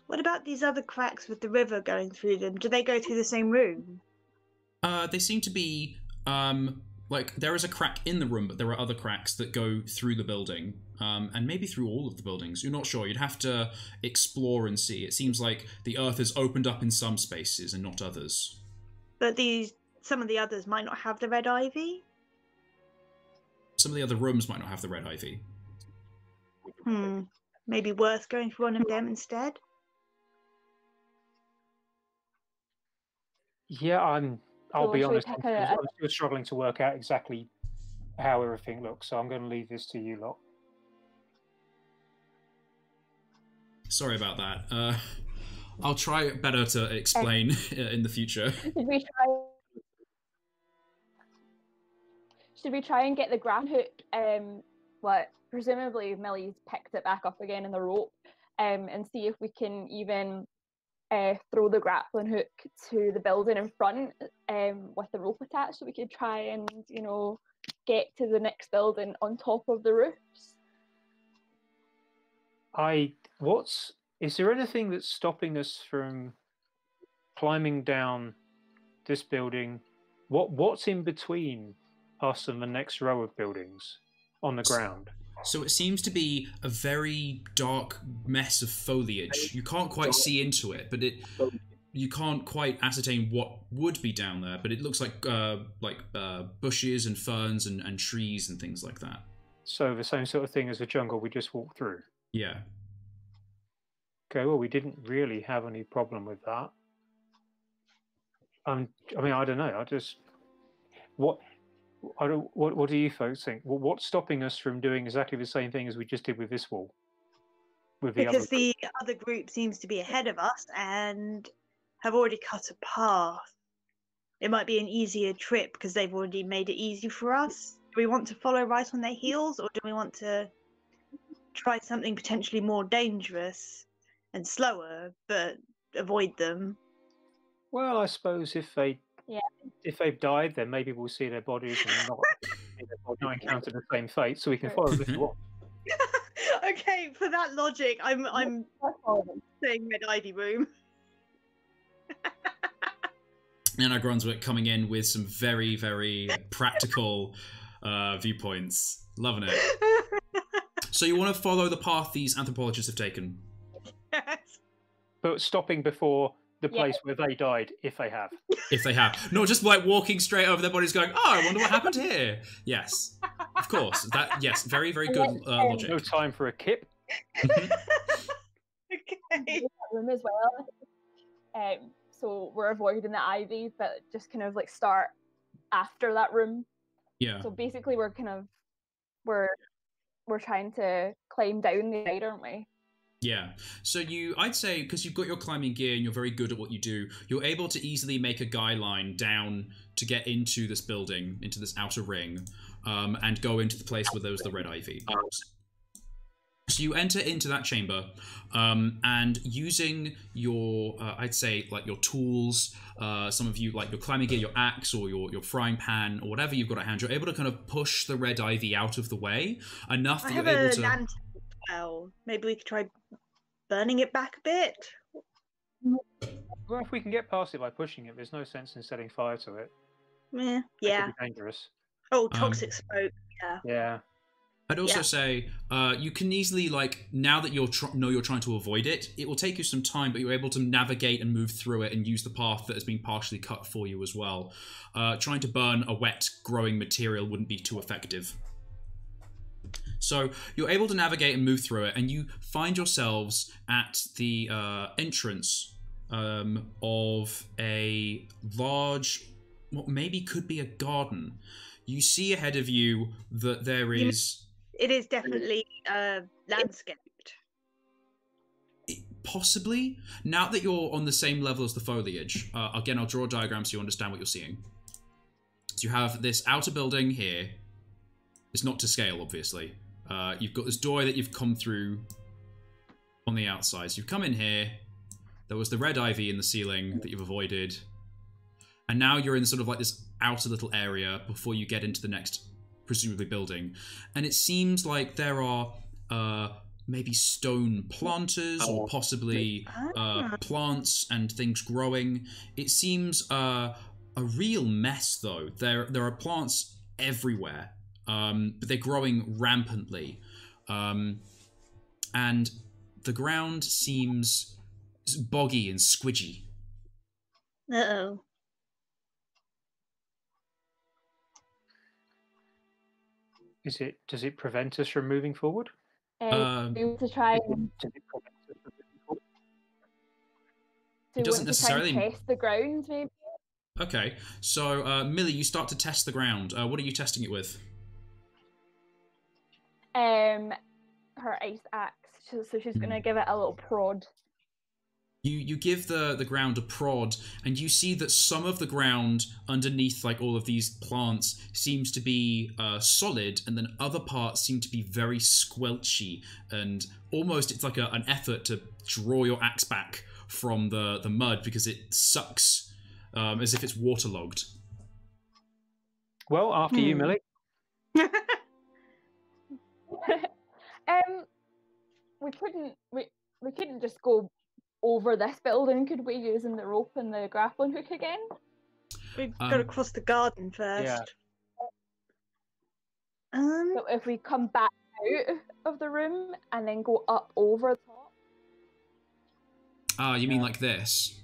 What about these other cracks with the river going through them? Do they go through the same room? They seem to be like there is a crack in the room, but there are other cracks that go through the building, and maybe through all of the buildings. You're not sure. You'd have to explore and see. It seems like the earth has opened up in some spaces and not others. But some of the others might not have the red ivy? Some of the other rooms might not have the red ivy. Maybe worth going for one of them instead? Yeah, I'll be honest, I'm still struggling to work out exactly how everything looks, so I'm going to leave this to you lot. Sorry about that. I'll try better to explain in the future. Should we try and get the grab hook? Presumably Millie's picked it back up again in the rope, and see if we can even throw the grappling hook to the building in front with the rope attached, so we could try and, get to the next building on top of the roofs. Is there anything that's stopping us from climbing down this building? What's in between us and the next row of buildings on the ground? So it seems to be a very dark mess of foliage. You can't quite see into it, but you can't quite ascertain what would be down there, but it looks like bushes and ferns and trees and things like that. So the same sort of thing as the jungle we just walked through. Yeah. Okay, well, we didn't really have any problem with that. I mean, I don't know. What do you folks think? What's stopping us from doing exactly the same thing as we just did with this wall? Because the other group seems to be ahead of us and have already cut a path. It might be an easier trip because they've already made it easy for us. Do we want to follow right on their heels, or do we want to try something potentially more dangerous and slower, but avoid them? Well, I suppose if they've died, then maybe we'll see their bodies and not encounter the same fate, so we can follow them if we want. Okay, for that logic, I'm saying Red Ivy Room. Nano Brunswick coming in with some very, very practical viewpoints. Loving it. So you want to follow the path these anthropologists have taken? Yes. But stopping before the place where they died, if they have. If they have. Not just like walking straight over their bodies going, oh, I wonder what happened here. Yes. Of course. Yes, very, very good logic. No time for a kip. Okay. Room as well. So we're avoiding the ivy, but just kind of like start after that room. Yeah. So basically we're trying to climb down the side, aren't we? Yeah. So I'd say, because you've got your climbing gear and you're very good at what you do, you're able to easily make a guy line down to get into this building, into this outer ring, and go into the place where there was the red ivy. So you enter into that chamber, and using your, I'd say, like your tools, some of you, like your climbing gear, your axe, or your frying pan, or whatever you've got at hand, you're able to kind of push the red ivy out of the way enough that you're able to... lantern as well. Maybe we could try burning it back a bit. Well, if we can get past it by pushing it, there's no sense in setting fire to it. Yeah. It could be dangerous. Oh, toxic smoke. Yeah. Yeah. I'd also say you can easily, like, now that you're trying to avoid it, it will take you some time, but you're able to navigate and move through it and use the path that has been partially cut for you as well. Trying to burn a wet, growing material wouldn't be too effective. So you're able to navigate and move through it, and you find yourselves at the entrance of a large, what maybe could be a garden. You see ahead of you that there is... It is definitely landscaped. Possibly. Now that you're on the same level as the foliage, again, I'll draw a diagram so you understand what you're seeing. So you have this outer building here. It's not to scale, obviously. You've got this door that you've come through on the outside. So you've come in here. There was the red ivy in the ceiling that you've avoided. And now you're in sort of like this outer little area before you get into the next, presumably, building. And it seems like there are maybe stone planters or possibly plants and things growing. It seems a real mess, though. There are plants everywhere, but they're growing rampantly. And the ground seems boggy and squidgy. Uh-oh. Does it prevent us from moving forward? To try and... It doesn't necessarily test the ground, maybe. Okay, so Millie, you start to test the ground. What are you testing it with? Her ice axe. So she's gonna give it a little prod. You give the ground a prod, and you see that some of the ground underneath, like all of these plants, seems to be solid, and then other parts seem to be very squelchy, and almost it's like an effort to draw your axe back from the mud because it sucks as if it's waterlogged. Well, after you, Millie. We couldn't just go over this building, could we, using the rope and the grappling hook again? We've got to cross the garden first. Yeah. So if we come back out of the room and then go up over the top. You mean like this?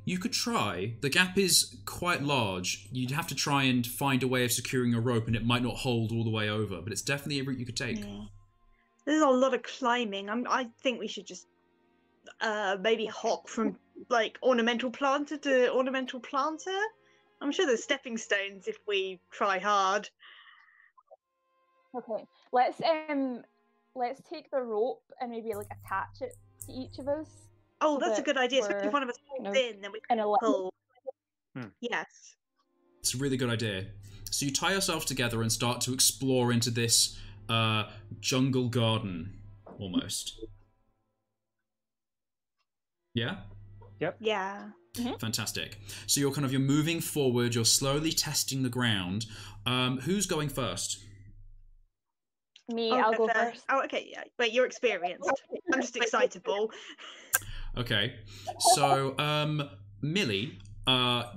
You could try. The gap is quite large. You'd have to try and find a way of securing a rope, and it might not hold all the way over, but it's definitely a route you could take. Yeah. There's a lot of climbing. I think we should just maybe hop from like ornamental planter to ornamental planter. I'm sure there's stepping stones if we try hard. Okay, let's take the rope and maybe like attach it to each of us. Oh, so that's a that good idea. So we're if one of us holds in, then we in can a line. pull. Yes. It's a really good idea. So you tie yourself together and start to explore into this jungle garden, almost. Yeah? Yep. Yeah. Fantastic. So you're moving forward, you're slowly testing the ground. Who's going first? Me, I'll go first. Oh, okay. Yeah. Wait, you're experienced. I'm just excitable. Okay. So, Millie,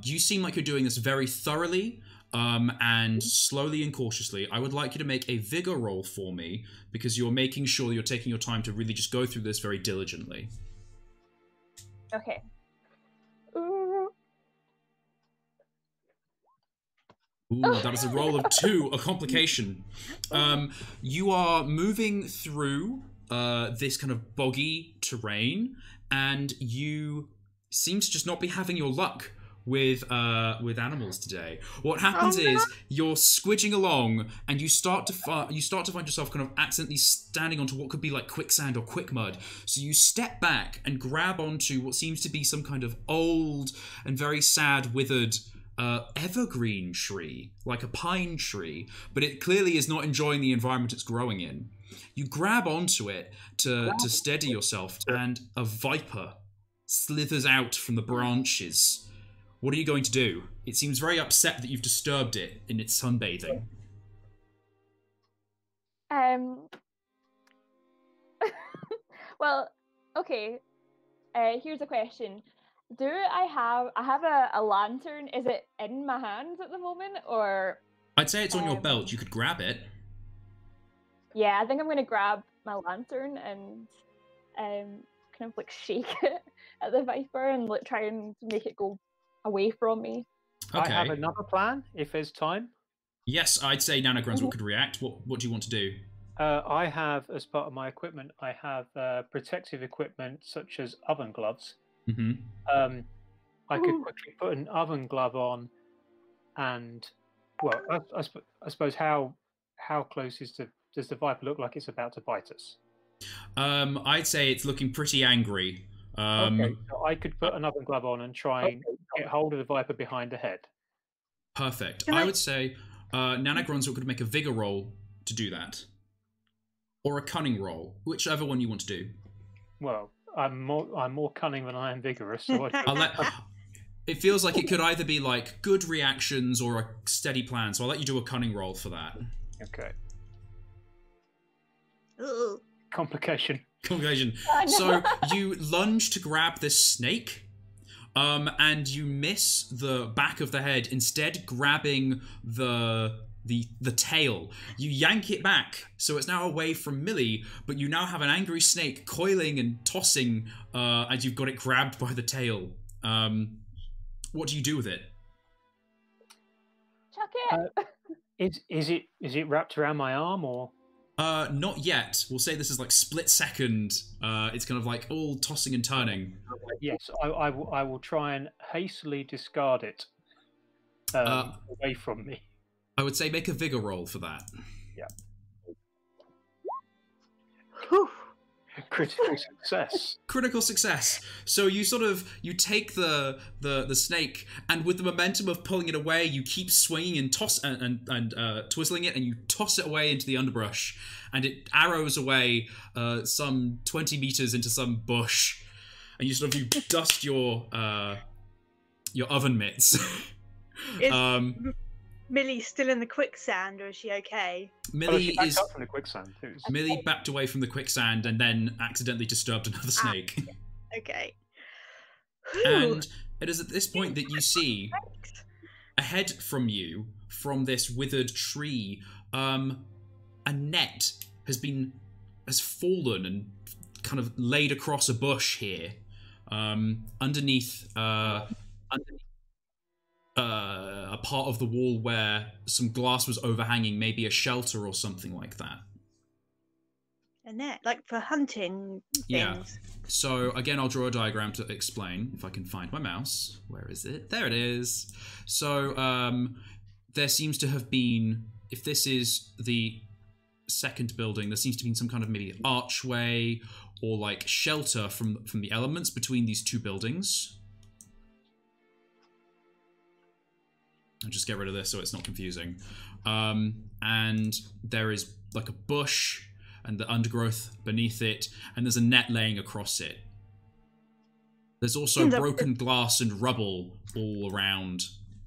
you seem like you're doing this very thoroughly and slowly and cautiously. I would like you to make a vigor roll for me because you're making sure you're taking your time to really just go through this very diligently. Okay. Ooh, that is a roll of 2, a complication. You are moving through this kind of boggy terrain, and you seem to just not be having your luck with animals today. What happens is you're squidging along, and you start to find yourself kind of accidentally standing onto what could be like quicksand or quick mud. So you step back and grab onto what seems to be some kind of old and very sad, withered evergreen tree, like a pine tree, but it clearly is not enjoying the environment it's growing in. You grab onto it to steady yourself, and a viper slithers out from the branches. What are you going to do? It seems very upset that you've disturbed it in its sunbathing. Well, okay. Here's a question. I have a lantern? Is it in my hands at the moment, or? I'd say it's on your belt. You could grab it. Yeah, I think I'm gonna grab my lantern and kind of like shake it at the viper and like try and make it go away from me. Okay. I have another plan if there's time. Yes, I'd say Nanograms could react. What do you want to do? I have, as part of my equipment, I have protective equipment such as oven gloves. Mm-hmm. I could quickly put an oven glove on, and well, I suppose how close does the viper look like it's about to bite us? I'd say it's looking pretty angry. Okay, so I could put an oven glove on and try and get hold of the viper behind the head. Perfect. I would say Nanogrons could make a vigor roll to do that, or a cunning roll, whichever one you want to do. Well, I'm more cunning than I am vigorous, so it feels like it could either be like good reactions or a steady plan, so I'll let you do a cunning roll for that. Okay. Ugh. Complication. So you lunge to grab this snake, and you miss the back of the head, instead grabbing the tail. You yank it back, so it's now away from Millie, but you now have an angry snake coiling and tossing as you've got it grabbed by the tail. What do you do with it? Chuck it! Is it wrapped around my arm, or? Not yet. We'll say this is like split second. It's kind of like all tossing and turning. Yes, I will try and hastily discard it away from me. I would say make a vigor roll for that. Yeah. Whew. Critical success. Critical success. So you take the snake, and with the momentum of pulling it away, you keep swinging and twizzling it, and you toss it away into the underbrush, and it arrows away some 20 meters into some bush, and you dust your oven mitts. Millie's still in the quicksand, or is she okay? Millie she backed up from the quicksand. Millie backed away from the quicksand and then accidentally disturbed another snake. Okay. And it is at this point that you see ahead from you, from this withered tree, Anette has fallen and kind of laid across a bush here. Underneath a part of the wall where some glass was overhanging, maybe a shelter or something like that. Annette, like for hunting things. Yeah. So again, I'll draw a diagram to explain, if I can find my mouse. Where is it? There it is. So there seems to have been, if this is the second building, there seems to be some kind of maybe archway or like shelter from the elements between these two buildings. I'll just get rid of this so it's not confusing. And there is like a bush and the undergrowth beneath it, and there's a net laying across it. There's also broken glass and rubble all around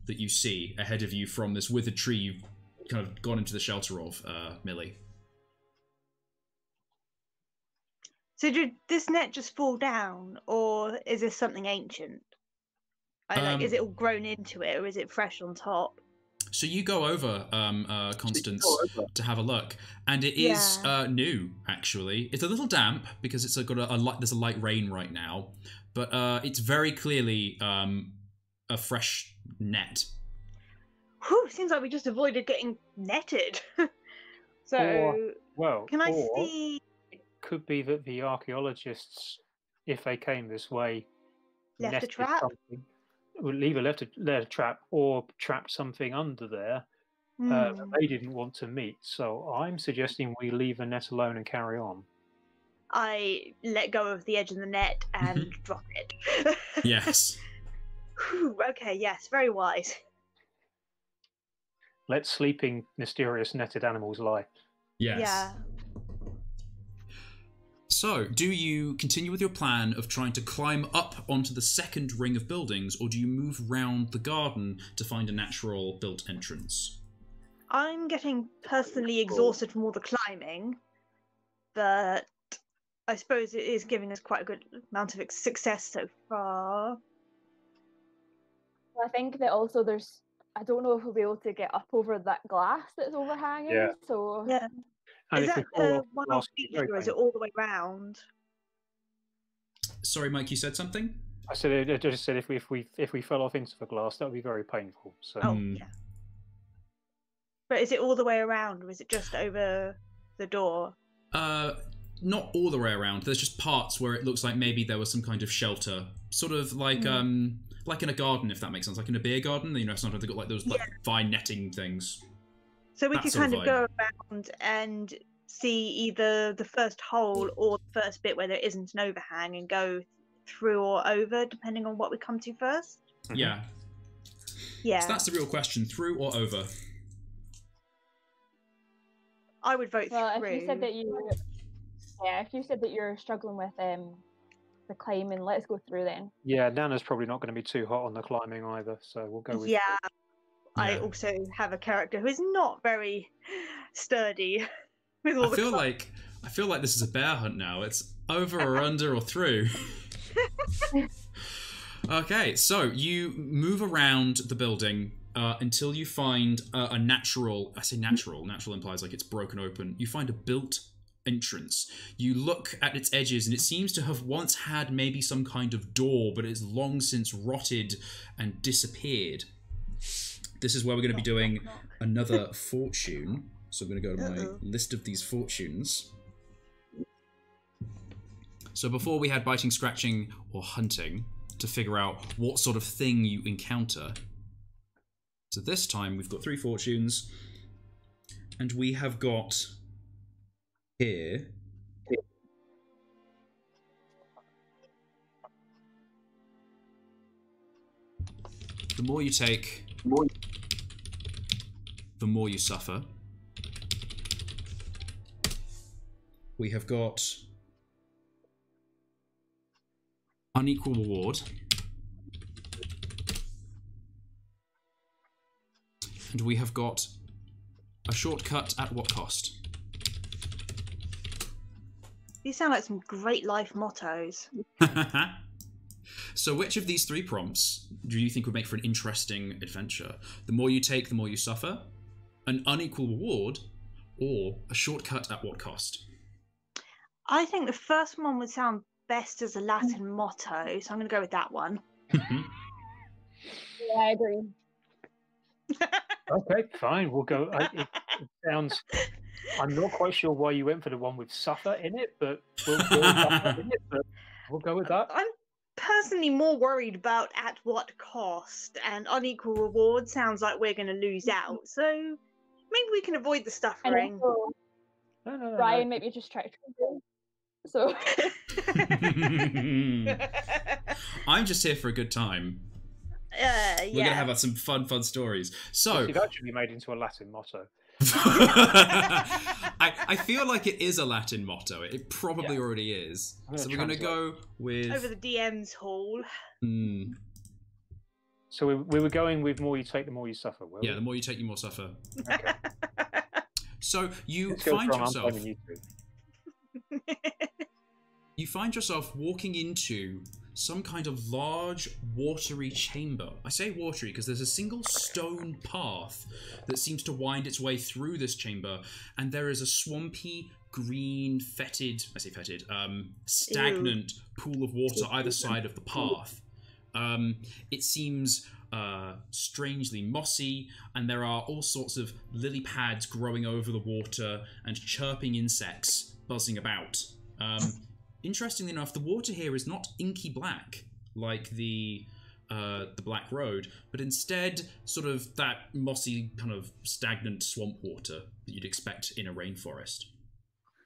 that you see ahead of you from this withered tree you've kind of gone into the shelter of, Millie. So did this net just fall down, or is this something ancient? Is it all grown into it, or is it fresh on top? So you go over, Constance, to have a look, and it is new. Actually, it's a little damp because it's got there's a light rain right now, but it's very clearly a fresh net. Whew, seems like we just avoided getting netted. So, can I see? It could be that the archaeologists, if they came this way, Left a trap? Something. Either left a trap or trapped something under there that they didn't want to meet. So I'm suggesting we leave the net alone and carry on. I let go of the edge of the net and drop it. Yes. Whew, okay, yes, very wise. Let sleeping, mysterious, netted animals lie. Yes. Yeah. So, do you continue with your plan of trying to climb up onto the second ring of buildings, or do you move round the garden to find a natural built entrance? I'm getting personally exhausted from all the climbing, but I suppose it is giving us quite a good amount of success so far. I think that also I don't know if we'll be able to get up over that glass that's overhanging. Yeah. So yeah. And is if that we fall off one the off last feature, or is it all the way round? Sorry, Mike, you said something? I just said if we fell off into the glass, that would be very painful. So. Oh, yeah. But is it all the way around, or is it just over the door? Not all the way around. There's just parts where it looks like maybe there was some kind of shelter, sort of like in a garden, if that makes sense, like in a beer garden. You know, sometimes they've got like those like vine netting things. So we could kind of go around and see either the first hole or the first bit where there isn't an overhang and go through or over, depending on what we come to first. Yeah. Yeah. So that's the real question: through or over? I would vote through. If you said that you're struggling with the climbing, let's go through then. Yeah, Nana's probably not going to be too hot on the climbing either, so we'll go with. Yeah. I also have a character who is not very sturdy with all I feel like this is a bear hunt now. It's over or under or through. Okay, so you move around the building until you find a natural. I say natural. Natural implies like it's broken open. You find a built entrance. You look at its edges, and it seems to have once had maybe some kind of door, but it's long since rotted and disappeared. This is where we're going to be doing another fortune. So I'm going to go to my list of these fortunes. So before we had biting, scratching, or hunting to figure out what sort of thing you encounter. So this time we've got 3 fortunes. And we have got here... The more you take... the more you suffer. We have got unequal reward. And we have got a shortcut at what cost? These sound like some great life mottos. So which of these 3 prompts do you think would make for an interesting adventure? The more you take, the more you suffer? An unequal reward? Or a shortcut at what cost? I think the first one would sound best as a Latin motto, so I'm going to go with that one. Yeah, I agree. Okay, fine. We'll go. It sounds. I'm not quite sure why you went for the one with suffer in it, but we'll go with that. I'm personally more worried about at what cost, and unequal reward sounds like we're going to lose out. So maybe we can avoid the suffering. And also, Ryan maybe just try to trigger. So I'm just here for a good time. Yeah. We're gonna have some fun stories. So it should be made into a Latin motto. I feel like it is a Latin motto. It probably already is. So we're gonna go with over the DM's hall. So we were going with more you take, the more you suffer. Yeah, the more you take, the more suffer. Okay. So you find yourself walking into some kind of large watery chamber. I say watery because there's a single stone path that seems to wind its way through this chamber, and there is a swampy, green, stagnant pool of water either side of the path. It seems strangely mossy, and there are all sorts of lily pads growing over the water and chirping insects buzzing about. Interestingly enough, the water here is not inky black like the Black Road, but instead sort of that mossy kind of stagnant swamp water that you'd expect in a rainforest.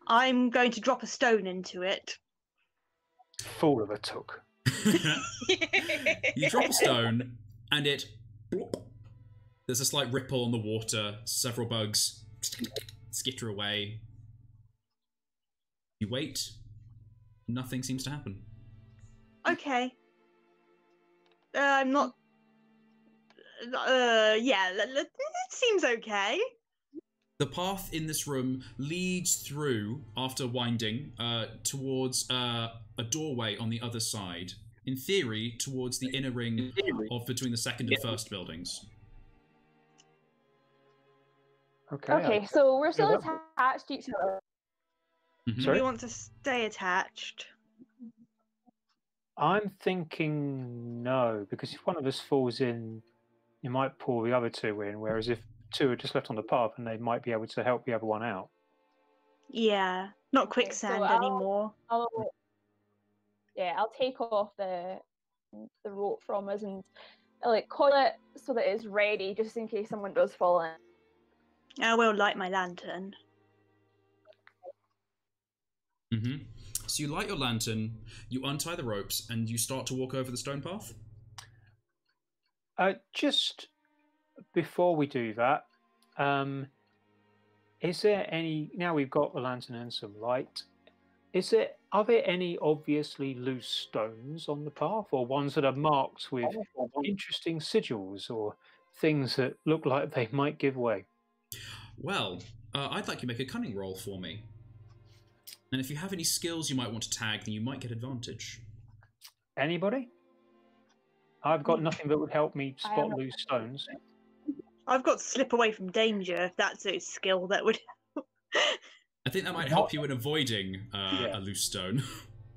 I'm going to drop a stone into it. Fool of a took. You drop a stone, and it... Blop. There's a slight ripple on the water. Several bugs skitter away. You wait. Nothing seems to happen. Okay. I'm not... yeah, it seems okay. The path in this room leads through, after winding, towards a doorway on the other side. In theory, towards the inner ring of between the second and first buildings. Okay, so we're still attached to each other. Mm-hmm. Do we want to stay attached? I'm thinking no, because if one of us falls in, you might pull the other two in, whereas if two are just left on the path, and they might be able to help the other one out. Yeah, not quicksand anymore. I'll take off the rope from us and coil it so that it's ready, just in case someone does fall in. I will light my lantern. Mm-hmm. So you light your lantern, you untie the ropes, and you start to walk over the stone path? Just before we do that, is there any... Now we've got the lantern and some light, are there any obviously loose stones on the path, or ones that are marked with interesting sigils, or things that look like they might give way? Well, I'd like you to make a cunning roll for me. And if you have any skills you might want to tag, then you might get advantage. Anybody? I've got nothing that would help me spot loose stones. I've got slip away from danger, if that's a skill that would help. I think that might help you in avoiding a loose stone.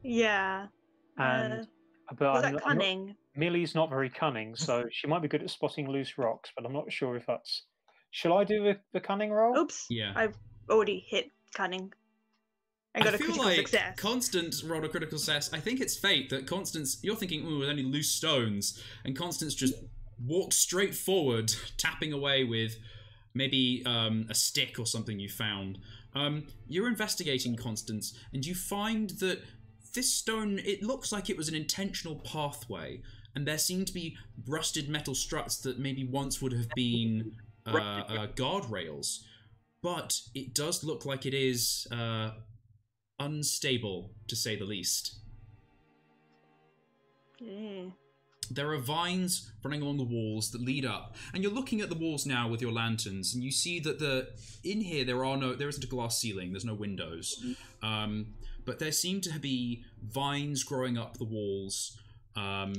Yeah. And was that cunning? Millie's not very cunning, so she might be good at spotting loose rocks, but I'm not sure if that's... Shall I do the cunning roll? Oops. Yeah. I've already hit cunning. I got a critical success. Constance rolled a critical success. I think it's fate that Constance, you're thinking, ooh, with only loose stones, and Constance just walks straight forward, tapping away with maybe a stick or something you found. You're investigating, Constance, and you find that this stone, it looks like it was an intentional pathway, and there seem to be rusted metal struts that maybe once would have been guardrails, but it does look like it is unstable, to say the least. Yeah. There are vines running along the walls that lead up, and you're looking at the walls now with your lanterns, and you see that in here there isn't a glass ceiling, there's no windows, but there seem to be vines growing up the walls. Are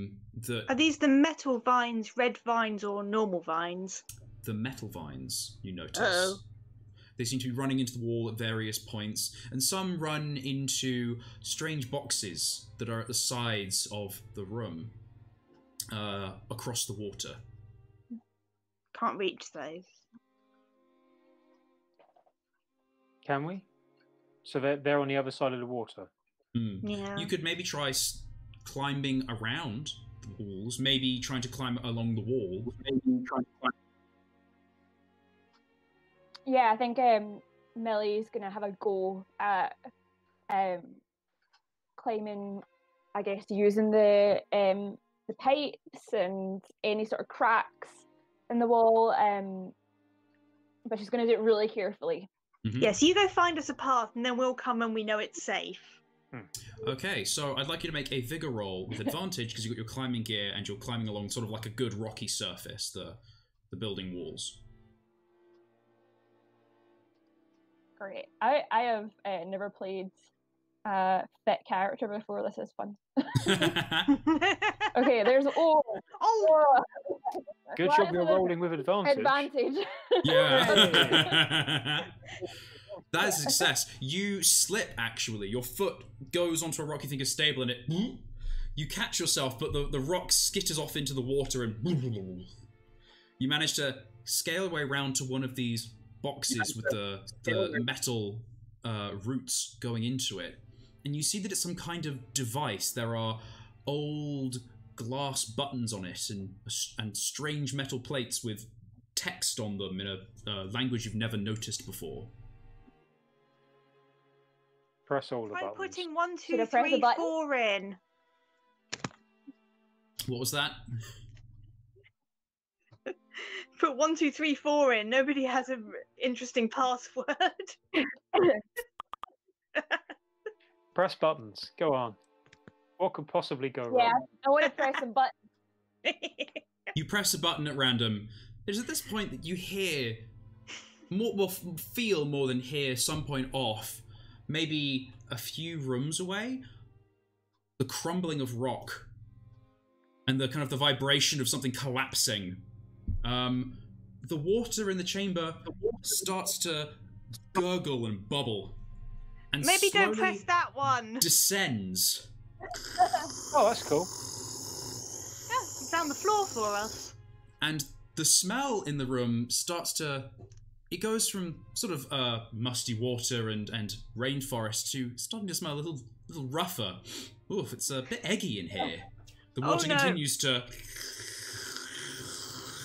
these the metal vines, red vines, or normal vines? The metal vines, you notice. Uh-oh. They seem to be running into the wall at various points, and some run into strange boxes that are at the sides of the room, across the water. Can't reach those. Can we? So they're on the other side of the water. Yeah. You could maybe try climbing around the walls, maybe trying to climb along the wall. Yeah, I think Millie's gonna have a go at climbing. I guess using the pipes and any sort of cracks in the wall. But she's gonna do it really carefully. Mm-hmm. Yes, you go find us a path, and then we'll come when we know it's safe. Okay, so I'd like you to make a vigor roll with advantage because you've got your climbing gear and you're climbing along sort of like a good rocky surface, the building walls. Great. I have never played a fit character before. This is fun. Okay, there's Good job you're rolling with advantage. Yeah. That is a success. You slip, actually. Your foot goes onto a rock you think is stable, and you catch yourself, but the rock skitters off into the water, and you manage to scale your way around to one of these boxes with the metal roots going into it. And you see that it's some kind of device. There are old glass buttons on it and strange metal plates with text on them in a language you've never noticed before. Press all the I'm buttons. putting 1, 2, Should I press 3, the button? 4 in. What was that? Put 1, 2, 3, 4 in. Nobody has an interesting password. Press buttons. Go on. What could possibly go Yeah, wrong? I want to press a button. You press a button at random. It's at this point that you hear, feel more than hear, some point off, maybe a few rooms away, the crumbling of rock and the kind of the vibration of something collapsing. The water in the chamber starts to gurgle and bubble, and Maybe don't slowly press that one. descends. Oh, that's cool. Yeah, it's down the floor for us. And the smell in the room starts to... It goes from sort of musty water and rainforest to starting to smell a little rougher. Oof, it's a bit eggy in here. The water continues to...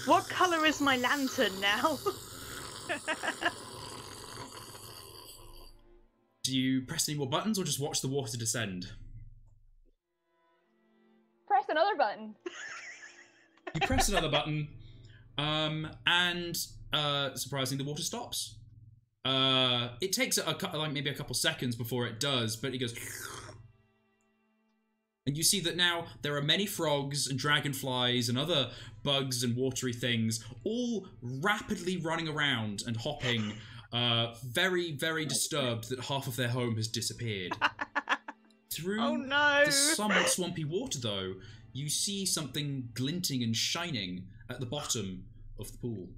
What colour is my lantern now? Do you press any more buttons or just watch the water descend? Press another button. You press another button, and surprisingly, the water stops. It takes maybe a couple seconds before it does, but it goes... And you see that now there are many frogs and dragonflies and other bugs and watery things, all rapidly running around and hopping, very, very disturbed that half of their home has disappeared. Through the somewhat swampy water, though, you see something glinting and shining at the bottom of the pool.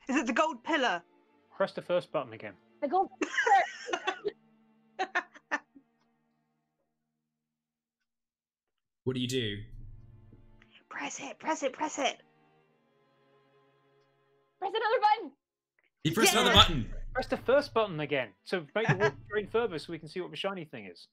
Is it the gold pillar? Press the first button again. I go. What do you do? Press it, press it, press it. Press another button. You press another button. Press the first button again. So make the water drain further so we can see what the shiny thing is.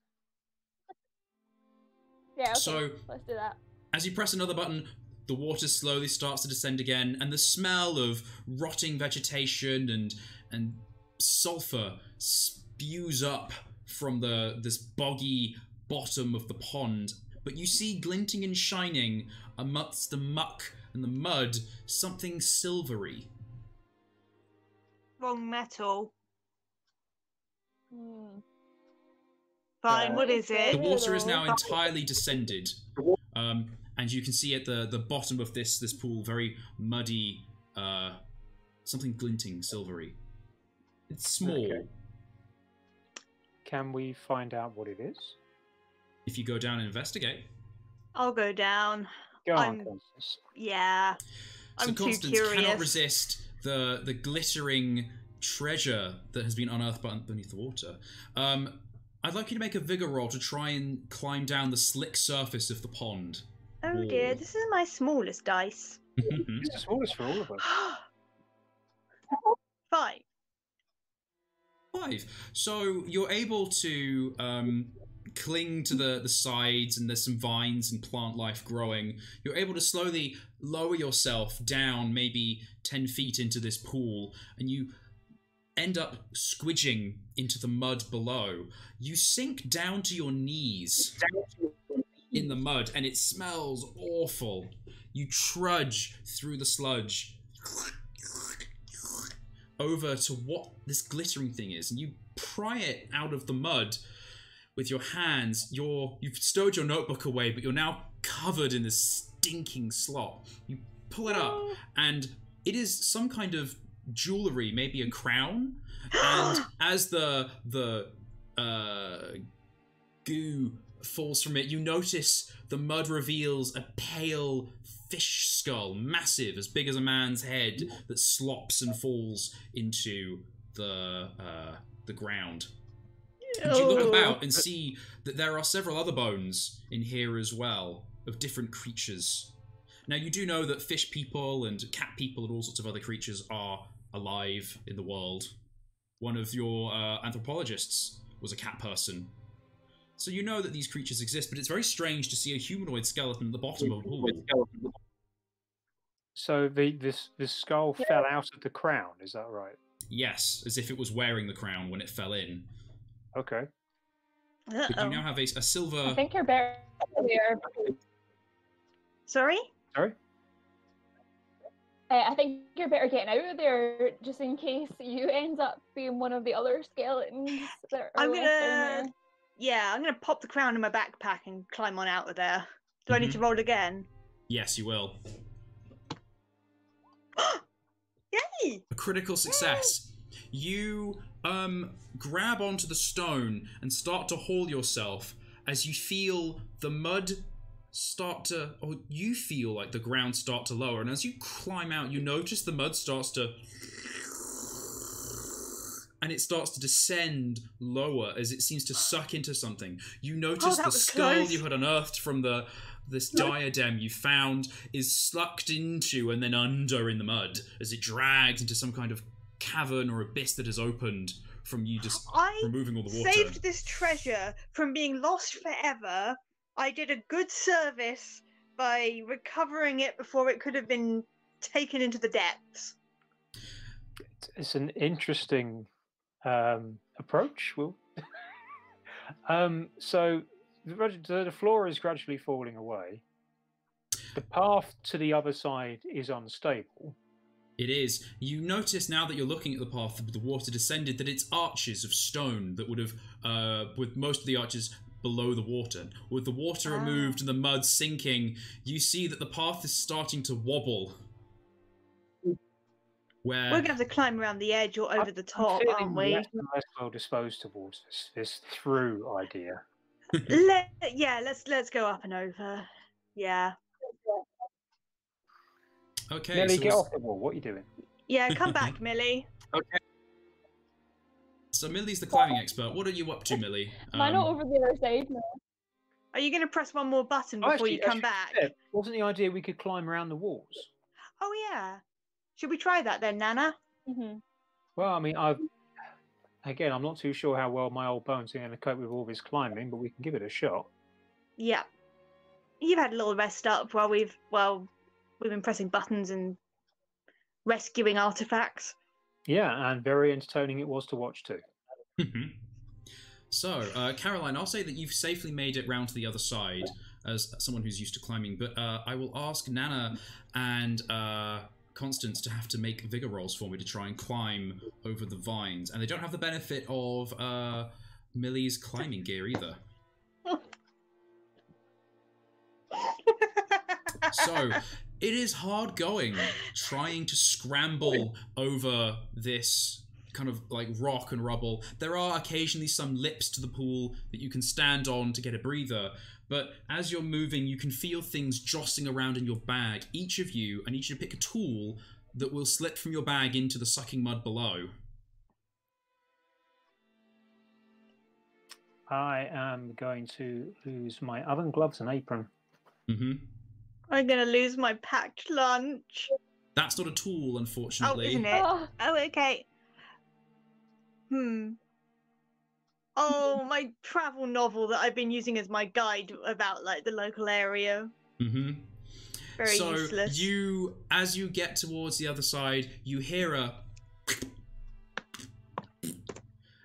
Yeah, okay. So, let's do that. as you press another button, the water slowly starts to descend again, and the smell of rotting vegetation and sulfur spews up from this boggy bottom of the pond. But you see glinting and shining amongst the muck and the mud something silvery. Wrong metal. Fine, what is it? The water is now entirely descended, and you can see at the bottom of this pool very muddy, something glinting silvery. It's small. Okay. Can we find out what it is? If you go down and investigate. I'll go down. Go on, Constance. Yeah. So I'm too Constance curious. cannot resist the glittering treasure that has been unearthed beneath the water. I'd like you to make a vigor roll to try and climb down the slick surface of the pond. Oh dear, this is my smallest dice. It's the smallest for all of us. 5. 5. So you're able to cling to the sides, and there's some vines and plant life growing. You're able to slowly lower yourself down maybe 10 feet into this pool, and you end up squidging into the mud below. You sink down to your knees in the mud, and it smells awful. You trudge through the sludge over to what this glittering thing is, and you pry it out of the mud with your hands. You've stowed your notebook away, but you're now covered in this stinking slop. You pull it up, and it is some kind of jewelry, maybe a crown. And as the goo falls from it, you notice the mud reveals a pale fish skull, massive, as big as a man's head, that slops and falls into the ground. And you look about and see that there are several other bones in here as well, of different creatures. Now, you do know that fish people and cat people and all sorts of other creatures are alive in the world. One of your anthropologists was a cat person. So you know that these creatures exist, but it's very strange to see a humanoid skeleton at the bottom of a pool. So this skull fell out of the crown, is that right? Yes, as if it was wearing the crown when it fell in. Okay. But you now have a silver... I think you're better there. Sorry? Sorry? I think you're better getting out of there, just in case you end up being one of the other skeletons that are left down there. Yeah, I'm gonna pop the crown in my backpack and climb on out of there. Do I need to roll again? Yes, you will. Yay! A critical success. You grab onto the stone and start to haul yourself as you feel the mud start to, or you feel like the ground start to lower, and as you climb out, you notice the mud starts to, and it starts to descend lower as it seems to suck into something. You notice the skull you had unearthed from this diadem you found is sucked into and then under in the mud as it drags into some kind of cavern or abyss that has opened from you just removing all the water. Saved this treasure from being lost forever. I did a good service by recovering it before it could have been taken into the depths. It's an interesting approach, Will. So the floor is gradually falling away. The path to the other side is unstable. It is. You notice now that you're looking at the path that the water descended that it's arches of stone that would have, with most of the arches below the water. With the water removed and the mud sinking, you see that the path is starting to wobble. We're going to have to climb around the edge or over the top, aren't we? Less and less well disposed towards this through idea. Let's go up and over. Yeah. Okay. Millie, get off the wall. What are you doing? Yeah, come back, Millie. Okay. So Millie's the climbing expert. What are you up to, Millie? Mine not over the other side now. Are you going to press one more button before you come back? Wasn't the idea we could climb around the walls? Oh yeah. Should we try that then, Nana? Mm-hmm. Well, I mean, I'm not too sure how well my old bones are going to cope with all this climbing, but we can give it a shot. Yeah. You've had a little rest up while we've been pressing buttons and rescuing artifacts. Yeah, and very entertaining it was to watch too. So, Caroline, I'll say that you've safely made it round to the other side as someone who's used to climbing, but I will ask Nana and Constance to have to make vigor rolls for me to try and climb over the vines, and they don't have the benefit of Millie's climbing gear either. So it is hard going trying to scramble over this kind of like rock and rubble. There are occasionally some lips to the pool that you can stand on to get a breather, but as you're moving, you can feel things jostling around in your bag. Each of you, I need you to pick a tool that will slip from your bag into the sucking mud below. I am going to lose my oven gloves and apron. Mm-hmm. I'm gonna lose my packed lunch. That's not a tool, Oh, unfortunately. isn't it? Oh, okay. Oh, my travel novel that I've been using as my guide about like the local area. Mm-hmm. Very so useless. as you get towards the other side, you hear a...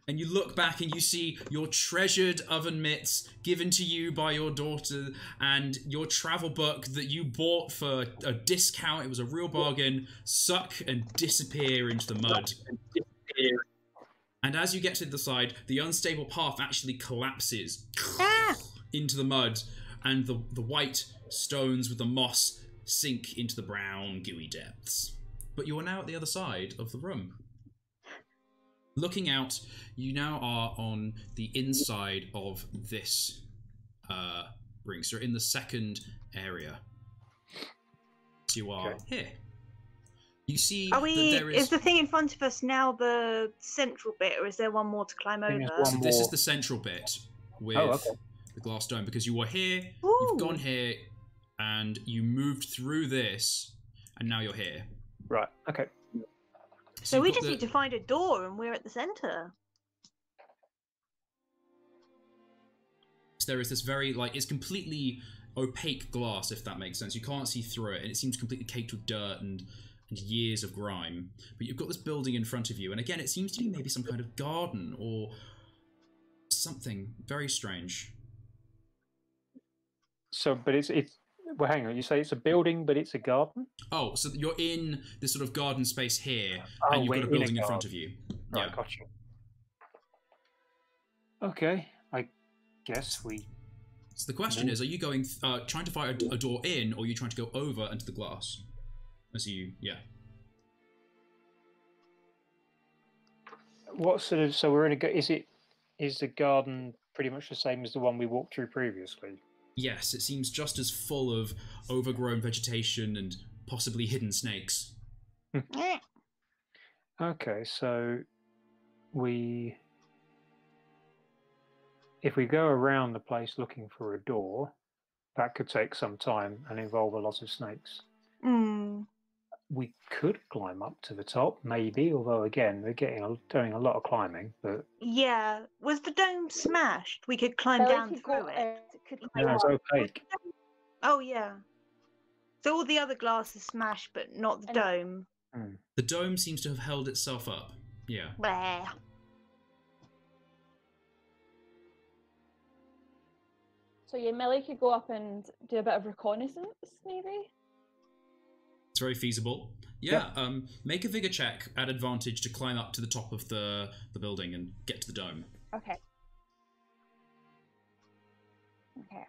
And you look back and you see your treasured oven mitts given to you by your daughter and your travel book that you bought for a discount. It was a real bargain. Suck and disappear into the mud. And as you get to the side, the unstable path actually collapses into the mud, and the white stones with the moss sink into the brown, gooey depths. But you are now at the other side of the room. Looking out, you now are on the inside of this ring. So you're in the second area. So you are here. You see Are we? that there Is the thing in front of us now the central bit, or is there one more to climb over? So this is the central bit with the glass dome, because you were here, you've gone here, and you moved through this, and now you're here. Right. Okay. So we just need to find a door, and we're at the center. There is this very, like, it's completely opaque glass, if that makes sense. You can't see through it, and it seems completely caked with dirt and years of grime. But you've got this building in front of you, and again, it seems to be maybe some kind of garden or something very strange. So, but it's well, hang on. You say it's a building, but it's a garden? Oh, so you're in this sort of garden space here, Oh, and you've got a building in garden. front of you. Right, gotcha. Okay, I guess we... So the question is, are you going, trying to find a door in, or are you trying to go over into the glass? As you, What sort of... So we're in a... Is the garden pretty much the same as the one we walked through previously? Yes, it seems just as full of overgrown vegetation and possibly hidden snakes. Okay, so if we go around the place looking for a door, that could take some time and involve a lot of snakes. We could climb up to the top, maybe, although again, we're doing a lot of climbing. But yeah, was the dome smashed? We could climb down through it. No, it's opaque. Oh yeah. So all the other glass is smashed, but not the dome. The dome seems to have held itself up. Yeah. Blah. So yeah, Millie could go up and do a bit of reconnaissance, maybe? It's very feasible. Yeah, make a vigor check at advantage to climb up to the top of the building and get to the dome. Okay. Okay.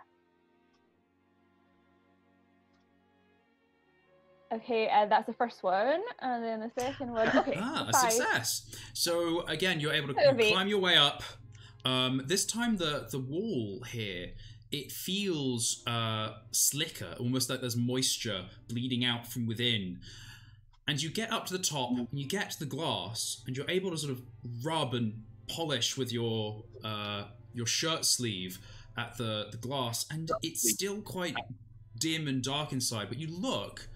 Okay, that's the first one, and then the second one. Okay, a 5. success. So again, you're able to climb your way up. This time the wall here, it feels slicker, almost like there's moisture bleeding out from within. And you get up to the top, and you get to the glass, and you're able to sort of rub and polish with your shirt sleeve at the glass, and it's still quite dim and dark inside, but you look,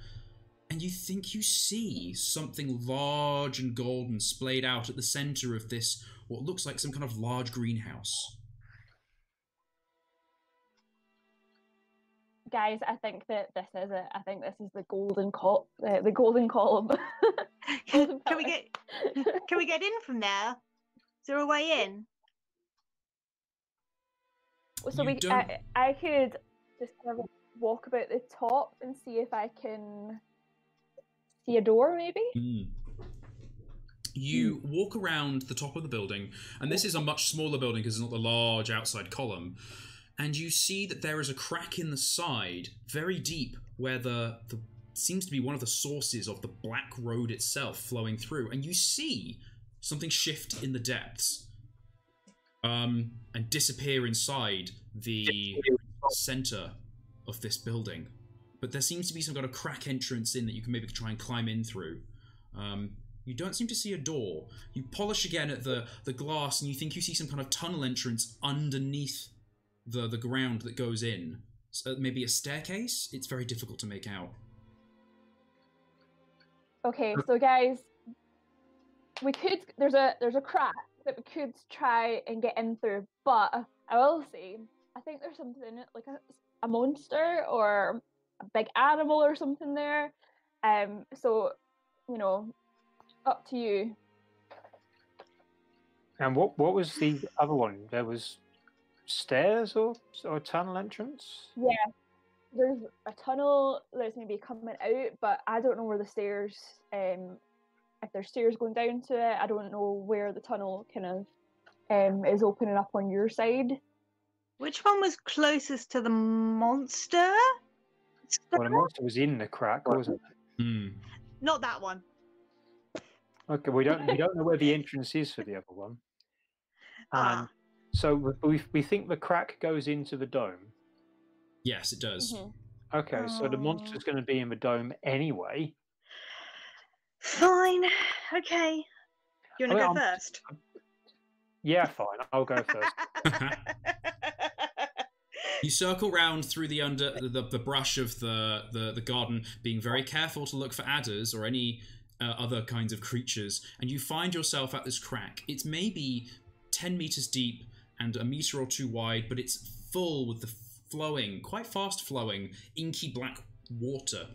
and you think you see something large and golden splayed out at the center of this, what looks like some kind of large greenhouse. Guys, I think that this is it. I think this is the golden the golden column. Can we get in from there? Is there a way in? So I could just kind of walk about the top and see if I can see a door, maybe. You walk around the top of the building, and this is a much smaller building because it's not the large outside column. And you see that there is a crack in the side, very deep, where the seems to be one of the sources of the black road itself flowing through. And you see something shift in the depths and disappear inside the center of this building. But there seems to be some kind of crack entrance in that you can maybe try and climb in through. You don't seem to see a door. You polish again at the glass, and you think you see some kind of tunnel entrance underneath the ground that goes in. So maybe a staircase? It's very difficult to make out. Okay, so guys, there's a crack that we could try and get in through, but I will say, I think there's something like a monster or a big animal or something there. So, you know, up to you. And what was the other one? There was stairs or a tunnel entrance? Yeah, there's a tunnel that's maybe coming out, but I don't know where the stairs, if there's stairs going down to it. I don't know where the tunnel kind of is opening up on your side. Which one was closest to the monster? Well, the monster was in the crack, wasn't it? Hmm. Not that one. Okay, we don't know where the entrance is for the other one. So we think the crack goes into the dome. Yes, it does. Mm-hmm. Okay, so the monster's going to be in the dome anyway. Fine. Okay. You want to go first? Yeah, fine. I'll go first. You circle round through the brush of the garden, being very careful to look for adders or any other kinds of creatures, and you find yourself at this crack. It's maybe 10 meters deep and a meter or two wide, but it's full with the quite fast flowing, inky black water.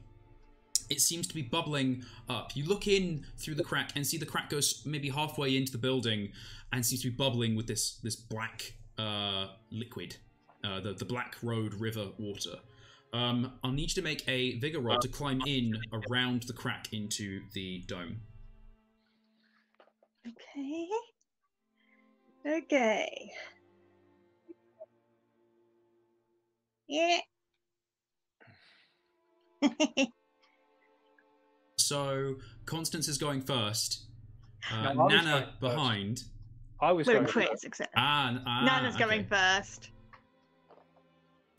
It seems to be bubbling up. You look in through the crack and see the crack goes maybe halfway into the building and seems to be bubbling with this black liquid, the Black Road River water. I'll need you to make a vigor roll to climb in around the crack into the dome. Okay. Yeah. So Constance is going first. No, Nana behind. I was going Critical success. Nana's going first.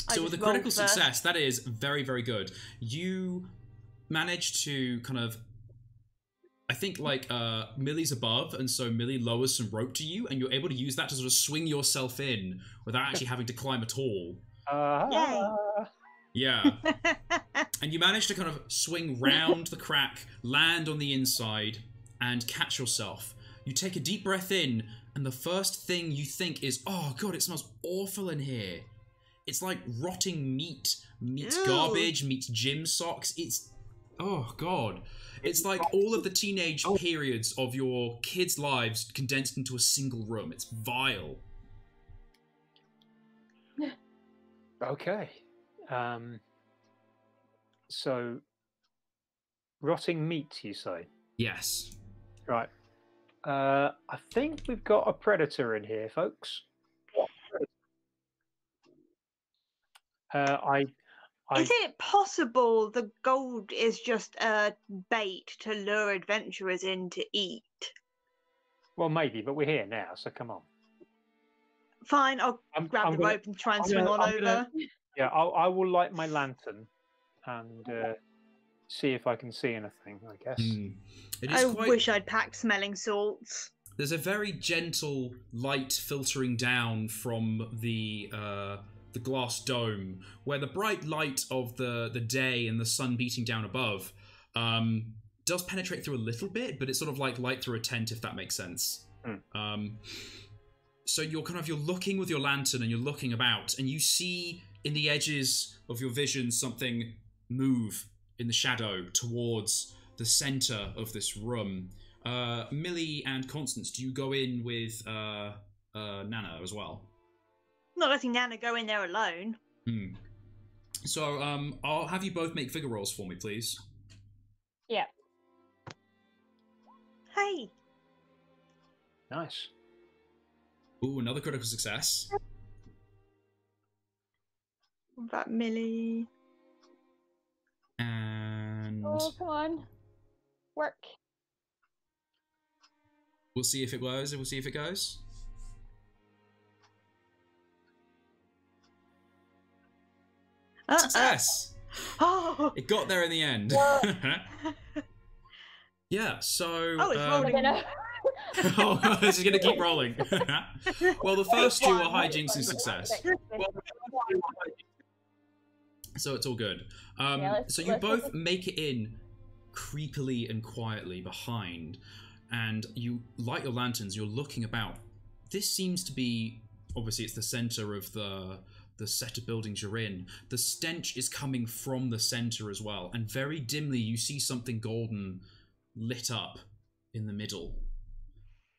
So with a critical success, that is very, very good. You manage to kind of, I think like Millie's above, and so Millie lowers some rope to you, and you're able to use that to sort of swing yourself in without actually having to climb at all. Yeah. And you manage to kind of swing round the crack, land on the inside, and catch yourself. You take a deep breath in, and the first thing you think is, oh god, it smells awful in here. It's like rotting meat, meets garbage, meets gym socks. It's, oh god. It's like all of the teenage periods of your kids' lives condensed into a single room. It's vile. Okay. So, rotting meat, you say? Yes. Right. I think we've got a predator in here, folks. Is it possible the gold is just a bait to lure adventurers in to eat? Well, maybe, but we're here now, so come on. Fine, I'll grab the rope and try and swing on over. Yeah, I will light my lantern and see if I can see anything, I guess. I wish I'd packed smelling salts. There's a very gentle light filtering down from the glass dome, where the bright light of the day and the sun beating down above does penetrate through a little bit, but it's sort of like light through a tent, if that makes sense. So you're looking with your lantern and you're looking about, and you see in the edges of your vision something move in the shadow towards the center of this room. Millie and Constance, do you go in with Nana as well? Not letting Nana go in there alone. So I'll have you both make figure rolls for me, please. Yeah. Hey. Nice. Ooh, another critical success. What about Millie? And oh, come on, work. We'll see if it goes. We'll see if it goes. Success! Oh. It got there in the end. Yeah, so... Oh, it's rolling. Oh, this is going to keep rolling. Well, the first two are hijinks and success. So it's all good. So you both make it in creepily and quietly behind, and you light your lanterns, you're looking about. This seems to be, obviously it's the center of the set of buildings you're in. The stench is coming from the center as well, and very dimly you see something golden lit up in the middle.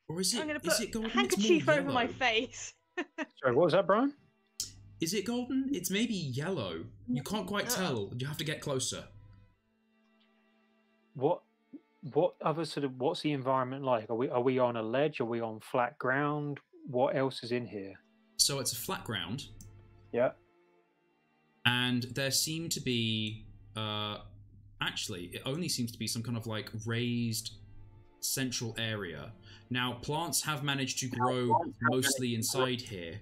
Or is it, I'm going to is put it golden? a handkerchief over my face. Sorry, what was that, Brian? Is it golden? It's maybe yellow. You can't quite tell. You have to get closer. What other sort of, what's the environment like? Are we on a ledge? Are we on flat ground? What else is in here? So it's a flat ground. Yeah. And there seem to be, actually, it only seems to be some kind of like raised central area. Now, plants have managed to grow mostly inside here,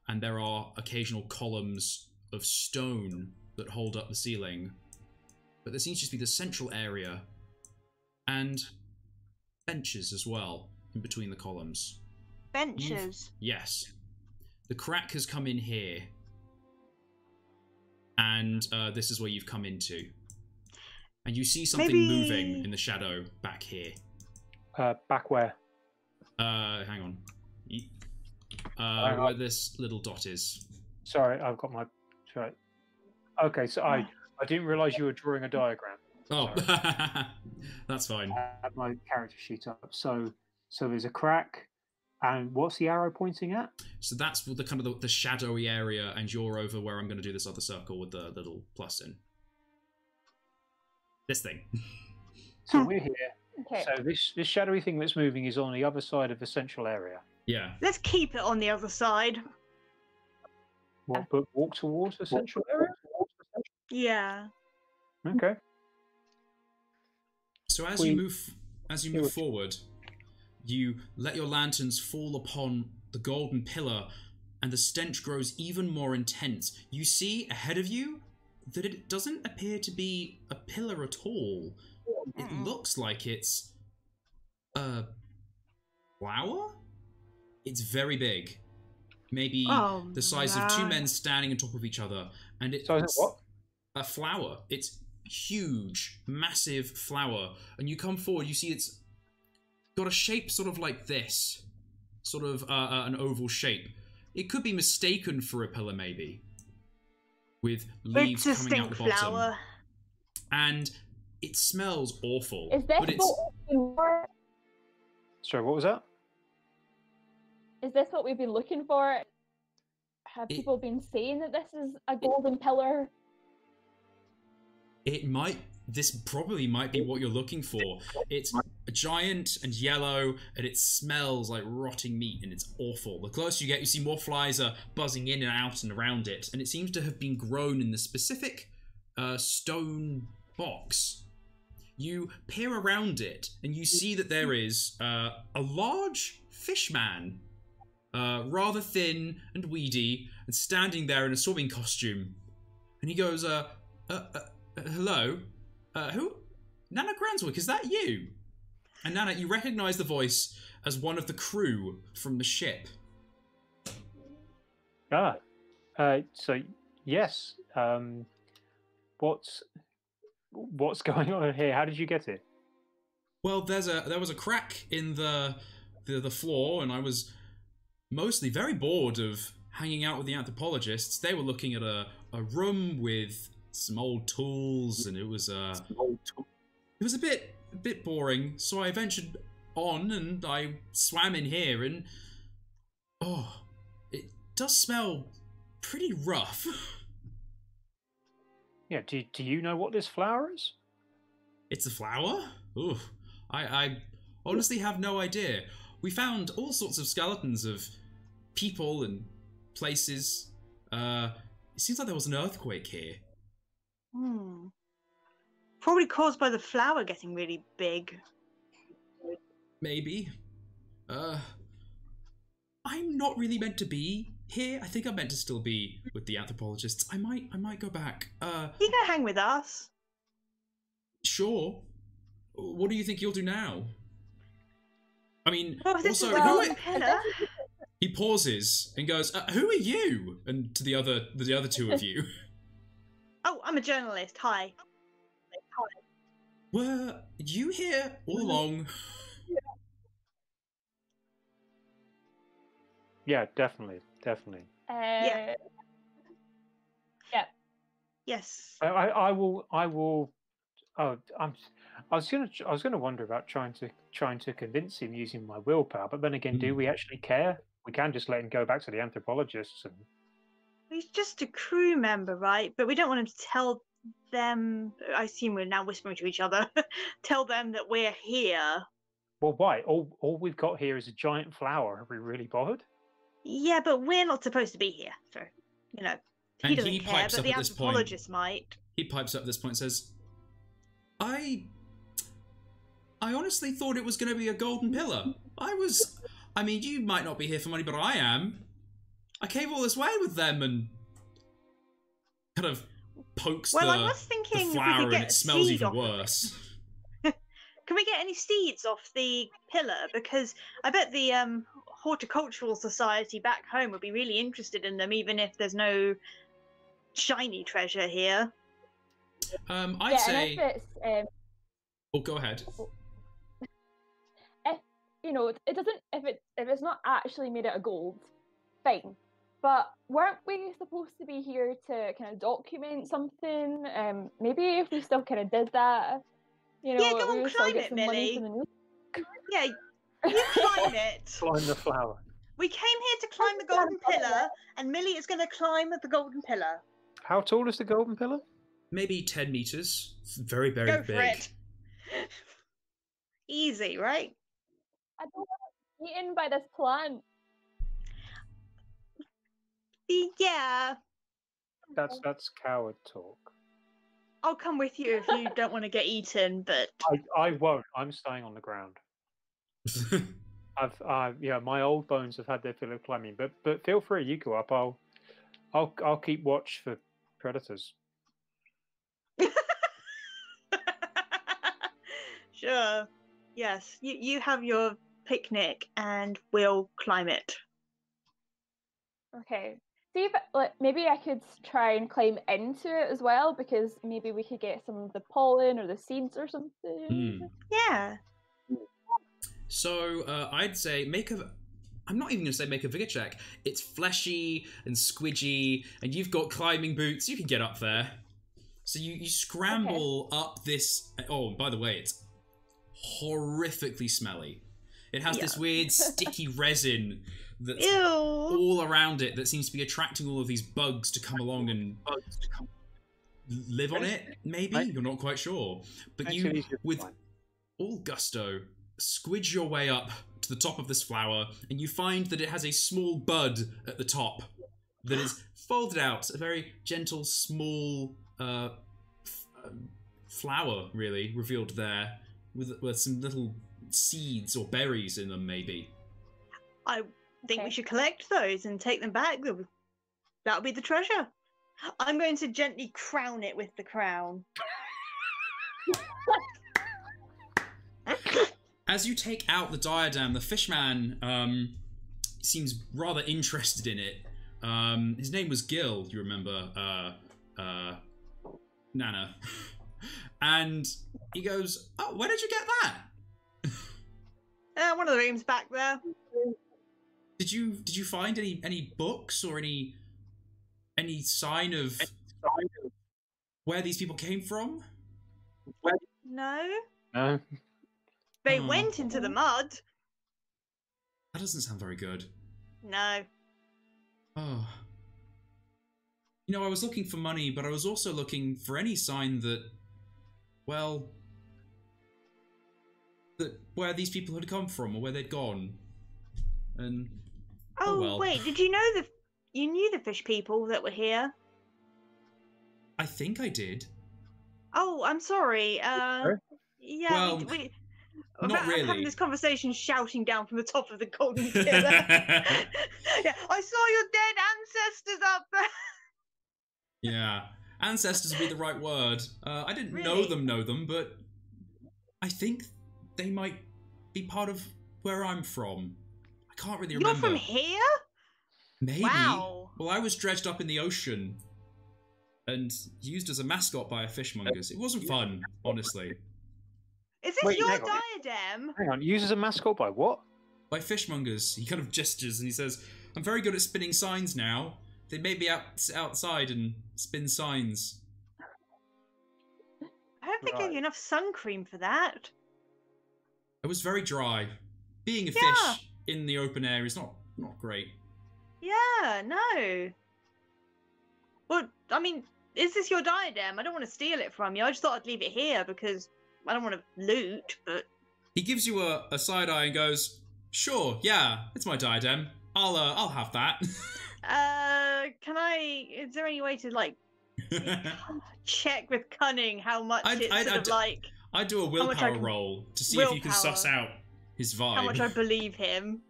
and there are occasional columns of stone that hold up the ceiling. But there seems to just be the central area, and benches as well, in between the columns. Benches? Yes. The crack has come in here, and this is where you've come into. And you see something moving in the shadow back here. Back where? Hang on. Where this little dot is. Sorry, I've got my... Sorry. Okay, so I didn't realise you were drawing a diagram. Oh, that's fine. I had my character sheet up. So there's a crack, and what's the arrow pointing at? So that's the kind of the shadowy area, and you're over where I'm going to do this other circle with the little plus in. This thing. So we're here. Okay. So this shadowy thing that's moving is on the other side of the central area. Yeah. Let's keep it on the other side. What, but walk towards the central area? Yeah. Okay. So as you move forward, you let your lanterns fall upon the golden pillar, and the stench grows even more intense. You see ahead of you that it doesn't appear to be a pillar at all. It looks like it's a flower? It's very big. Maybe the size of two men standing on top of each other. And it's what? A flower. It's huge, massive flower. And you come forward, you see it's got a shape sort of like this. Sort of an oval shape. It could be mistaken for a pillar, maybe. With leaves coming out the bottom. Flower. And it smells awful. Is this what we've been looking for? Sorry, what was that? Is this what we've been looking for? Have people been saying that this is a golden pillar? This probably might be what you're looking for. It's giant and yellow, and it smells like rotting meat, and it's awful. The closer you get, you see more flies are buzzing in and out and around it, and it seems to have been grown in the specific stone box. You peer around it, and you see that there is a large fishman, rather thin and weedy, and standing there in a swimming costume. And he goes, hello? Who? Nana Granswick, is that you? And Nana, you recognise the voice as one of the crew from the ship. So yes. What's going on here? How did you get it? Well, there was a crack in the floor, and I was mostly very bored of hanging out with the anthropologists. They were looking at a room with some old tools, and it was a bit boring. So I ventured on, and I swam in here, and it does smell pretty rough. Yeah, do you know what this flower is? It's a flower? Ooh, I honestly have no idea. We found all sorts of skeletons of people and places. It seems like there was an earthquake here. Probably caused by the flower getting really big. Maybe. I'm not really meant to be here. I think I'm meant to still be with the anthropologists. I might go back. You can hang with us. Sure. what do you think you'll do now? I mean, Well, this also, is the golden pillar. he pauses and goes, "Who are you?" And to the other two of you, Oh, I'm a journalist. Hi. were you here all along? Yeah, definitely. Yeah. Yeah. Yes. I will. Oh, I was gonna wonder about trying to convince him using my willpower, but then again, do we actually care? We can just let him go back to the anthropologists and. He's just a crew member, right? But we don't want him to tell them. I assume we're now whispering to each other. Tell them that we're here. Well, why? All we've got here is a giant flower. Are we really bothered? Yeah, but we're not supposed to be here. So, he And doesn't he care, pipes but up the at this point. anthropologist might. He pipes up at this point and says, I honestly thought it was going to be a golden pillar. I mean, you might not be here for money, but I am. I came all this way with them and kind of pokes Well, I the was thinking if we flower could and get it a smells seed even off of it. worse. Can we get any seeds off the pillar? Because I bet the horticultural society back home would be really interested in them, even if there's no shiny treasure here. I'd say... And if it's, Oh, go ahead. if it doesn't, if it's not actually made out of gold, fine. But weren't we supposed to be here to kind of document something? Maybe if we still kind of did that, Yeah, go we on, would still climb get it, some money Millie. from the news. Yeah, you climb it. Climb the flower. We came here to climb the golden pillar, and Millie is going to climb the golden pillar. How tall is the golden pillar? Maybe 10 meters. It's very, very Go big. for it. Easy, right? I don't want to be eaten by this plant. Yeah, That's coward talk. I'll come with you if you don't want to get eaten, but I won't. I'm staying on the ground. My old bones have had their fill of climbing, but feel free, you go up. I'll keep watch for predators. sure. Yes, you have your picnic and we'll climb it. Okay. See if maybe I could try and climb into it as well, because maybe we could get some of the pollen or the seeds or something. Yeah. So I'd say I'm not even going to say make a vigor check. It's fleshy and squidgy, and you've got climbing boots. You can get up there. So you scramble up this... Oh, by the way, it's horrifically smelly. It has this weird sticky resin that's all around it that seems to be attracting all of these bugs to come along and live on it, maybe? You're not quite sure. But you, with all gusto, squidge your way up to the top of this flower, and you find that it has a small bud at the top that is folded out, a very gentle, small flower, really, revealed there, with some little seeds or berries in them, maybe. I think we should collect those and take them back. That'll be the treasure. I'm going to gently crown it with the crown. As you take out the diadem, the fishman seems rather interested in it. His name was Gil, you remember, Nana. And he goes, "Oh, where did you get that?" One of the rooms back there. Did you find any books or any sign of where these people came from? No. No. They went into the mud. That doesn't sound very good. No. Oh. I was looking for money, but I was also looking for any sign that, well, that where these people had come from or where they'd gone. And well. Wait, did you know you knew the fish people that were here? I think I did. Oh, I'm sorry. Yeah, well, we not really. I'm having this conversation shouting down from the top of the golden pillar. Yeah, I saw your dead ancestors up there. Yeah, ancestors would be the right word. I didn't Really? know them, but I think they might be part of where I'm from. I can't really You're remember. from here? Maybe. Wow. Well, I was dredged up in the ocean and used as a mascot by a fishmongers. It wasn't fun, honestly. Is this Wait, your hang on. diadem? Hang on, used as a mascot by what? By fishmongers. He kind of gestures and he says, I'm very good at spinning signs now. They made me outside and spin signs. I don't think I gave you enough sun cream for that. It was very dry. Being a Yeah. fish in the open air is not great. Yeah, no. Well, I mean, is this your diadem? I don't want to steal it from you. I just thought I'd leave it here because I don't want to loot, but... He gives you a side eye and goes, "Sure, yeah, it's my diadem. I'll have that." Can I... Is there any way to, like, check with Cunning how much I'd do a willpower roll to see if you can suss out his vibe. How much I believe him.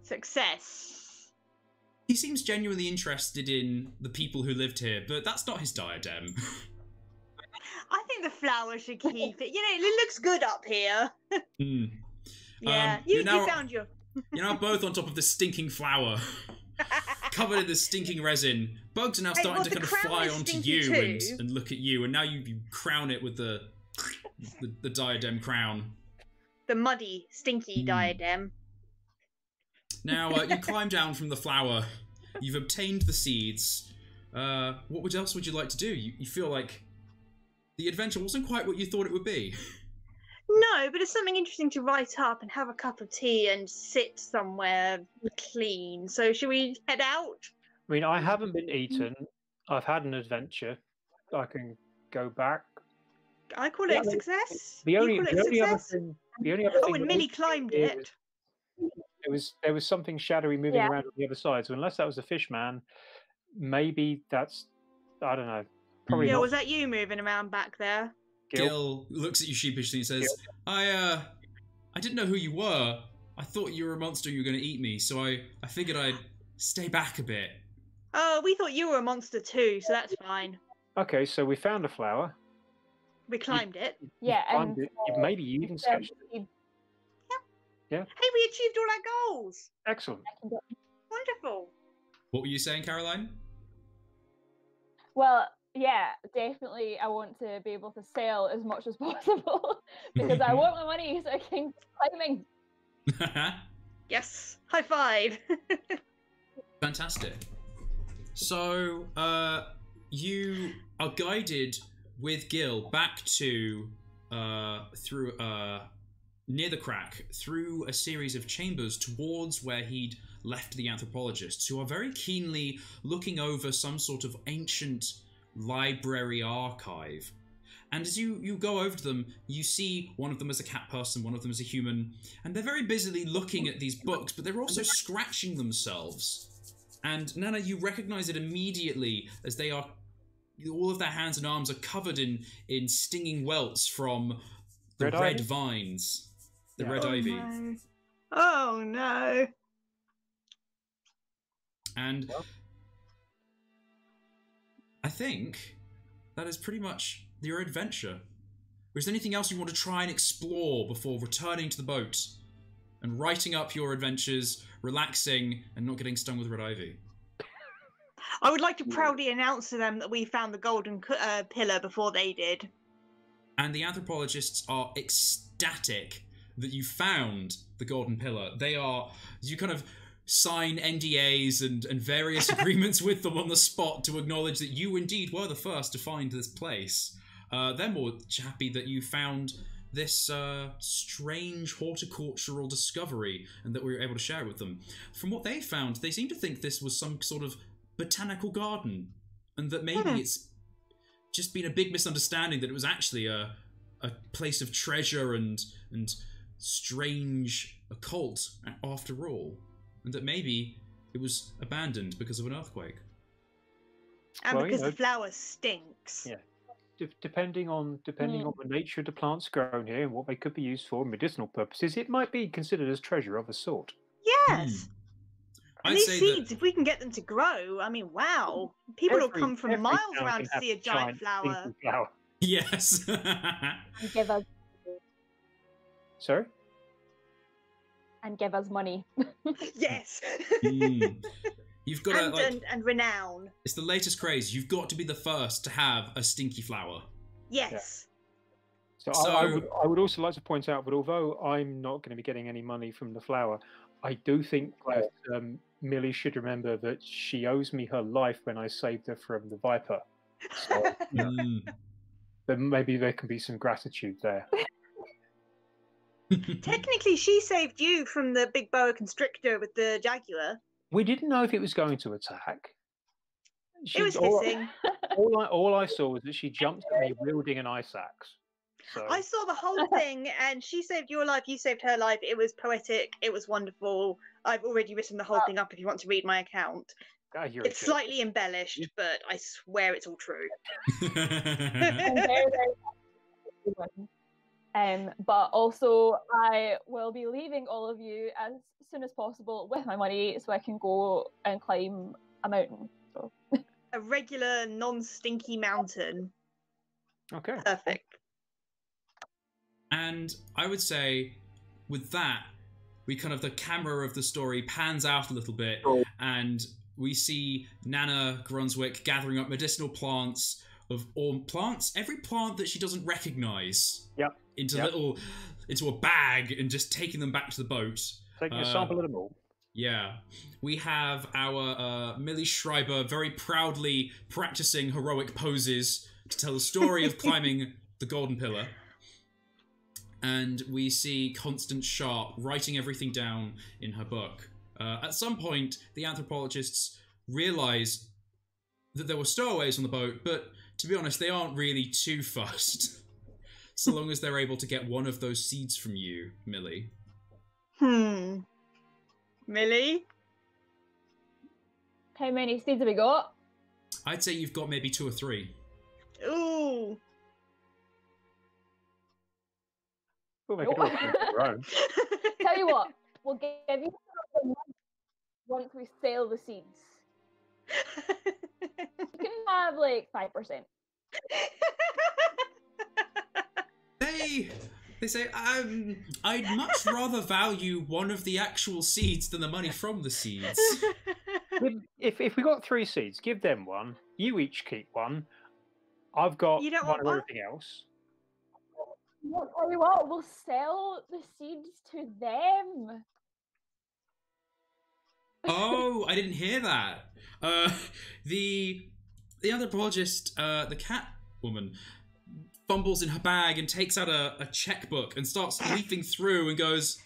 Success. He seems genuinely interested in the people who lived here, but that's not his diadem. I think the flower should keep it. You know, it looks good up here. Yeah, you found your... You're now both on top of the stinking flower, covered in the stinking resin. Bugs are now starting to kind of fly onto you and look at you, and now you crown it with the diadem crown. The muddy, stinky diadem. Now, you climb down from the flower. You've obtained the seeds. What else would you like to do? You feel like the adventure wasn't quite what you thought it would be. No, but it's something interesting to write up and have a cup of tea and sit somewhere clean. So should we head out? I mean, I haven't been eaten. I've had an adventure. I can go back. I call it a success. The only other thing. Oh, and Millie climbed it. There was something shadowy moving around on the other side. So unless that was a fish man, maybe that's, I don't know. Probably not. Was that you moving around back there? Gil looks at you sheepishly and says, I didn't know who you were. I thought you were a monster and you were going to eat me, so I figured I'd stay back a bit. Oh, we thought you were a monster too, so that's fine. Okay, so we found a flower. We climbed it. Maybe you even sketched it. Yeah. Hey, we achieved all our goals. Excellent. Wonderful. What were you saying, Caroline? Well, yeah, definitely I want to be able to sell as much as possible because I want my money so I can keep climbing. Yes, high five. Fantastic. So, you are guided with Gil back to through near the crack through a series of chambers towards where he'd left the anthropologists, who are very keenly looking over some sort of ancient library archive. And as you go over to them, you see one of them as a cat person, one of them as a human, and they're very busily looking at these books, but they're also scratching themselves. And Nana, you recognize it immediately as they are, all of their hands and arms are covered in stinging welts from the red vines, the red ivy. No. Oh no. And I think that is pretty much your adventure. Or is there anything else you want to try and explore before returning to the boat and writing up your adventures, relaxing, and not getting stung with red ivy? I would like to proudly announce to them that we found the golden pillar before they did. And the anthropologists are ecstatic that you found the golden pillar. You kind of sign NDAs and various agreements with them on the spot to acknowledge that you indeed were the first to find this place. They're more happy that you found this strange horticultural discovery and that we were able to share it with them. From what they found, they seem to think this was some sort of botanical garden, and that maybe it's just been a big misunderstanding, that it was actually a place of treasure and strange occult after all, and that maybe it was abandoned because of an earthquake. And because the flower stinks. Yeah. Depending on the nature of the plants grown here and what they could be used for medicinal purposes, it might be considered as treasure of a sort. Yes. And these seeds, if we can get them to grow, I mean, wow. People will come from miles around to see a giant flower. Yes. Sorry? And give us money. Yes. You've got to, like, and renown. it's the latest craze. You've got to be the first to have a stinky flower. Yes. So I would also like to point out that although I'm not going to be getting any money from the flower, I do think that Millie should remember that she owes me her life when I saved her from the Viper. So then maybe there can be some gratitude there. Technically, she saved you from the big boa constrictor with the jaguar. We didn't know if it was going to attack. It was hissing. All I saw was that she jumped at me wielding an ice axe. So. I saw the whole thing, and she saved your life, you saved her life. It was poetic. It was wonderful. I've already written the whole thing up if you want to read my account. It's slightly embellished, but I swear it's all true. I'm very, very but also I will be leaving all of you as soon as possible with my money so I can go and climb a mountain. So. A regular, non-stinky mountain. Okay. Perfect. And I would say, with that, we kind of, the camera of the story pans out a little bit, and we see Nana Grunswick gathering up medicinal plants of all plants, every plant that she doesn't recognize, into a bag, and just taking them back to the boat. Taking a sample of them all. Yeah. We have our Millie Schreiber very proudly practicing heroic poses to tell the story of climbing the Golden Pillar. And we see Constance Sharp writing everything down in her book. At some point, the anthropologists realise that there were stowaways on the boat, but to be honest, they aren't really too fussed. So long as they're able to get one of those seeds from you, Millie. Millie? How many seeds have we got? I'd say you've got maybe 2 or 3. Ooh. Well, they could all do their own. Tell you what, we'll give you some once we sell the seeds. You can have like 5%. They say, I'd much rather value one of the actual seeds than the money from the seeds. If we got 3 seeds, give them one. You each keep one. I've got one of everything else. Well, tell you what, we'll sell the seeds to them. Oh, I didn't hear that. The anthropologist, the cat woman, fumbles in her bag and takes out a checkbook and starts leafing through and goes,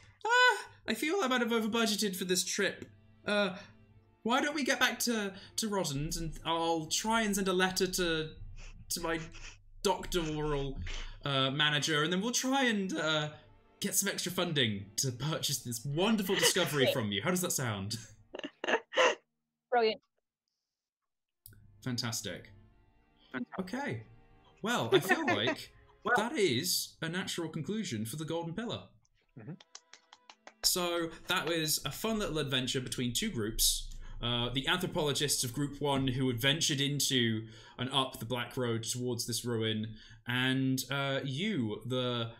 I feel I might have over budgeted for this trip. Why don't we get back to Rotten's, and I'll try and send a letter to my doctoral manager, and then we'll try and get some extra funding to purchase this wonderful discovery from you. How does that sound? Brilliant. Fantastic. Okay. Well, I feel like that is a natural conclusion for the Golden Pillar. So that was a fun little adventure between 2 groups. The anthropologists of Group 1 who had ventured into and up the Black Road towards this ruin, and you, the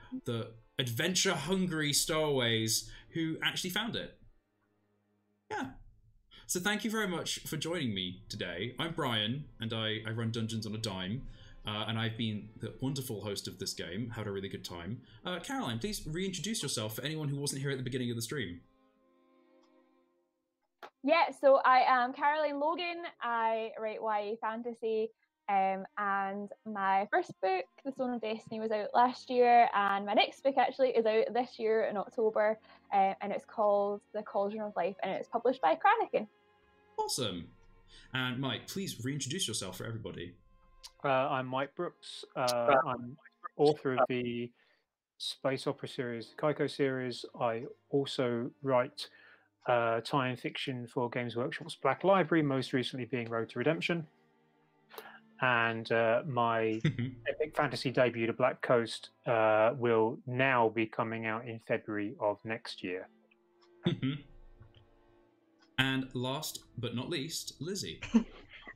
adventure-hungry stowaways who actually found it. Yeah. So thank you very much for joining me today. I'm Brian, and I run Dungeons on a Dime, and I've been the wonderful host of this game. Had a really good time. Caroline, please reintroduce yourself for anyone who wasn't here at the beginning of the stream. Yeah, so I am Caroline Logan. I write YA fantasy, and my first book, The Stone of Destiny, was out last year, and my next book actually is out this year in October, and it's called The Cauldron of Life, and it's published by Cranachan. Awesome. And Mike, please reintroduce yourself for everybody. I'm Mike Brooks. I'm author of the space opera series, the Kaiko series. I also write tie-in fiction for Games Workshop's Black Library, most recently being Road to Redemption. And my epic fantasy debut, The Black Coast, will now be coming out in February of next year. And last but not least, Lizzie.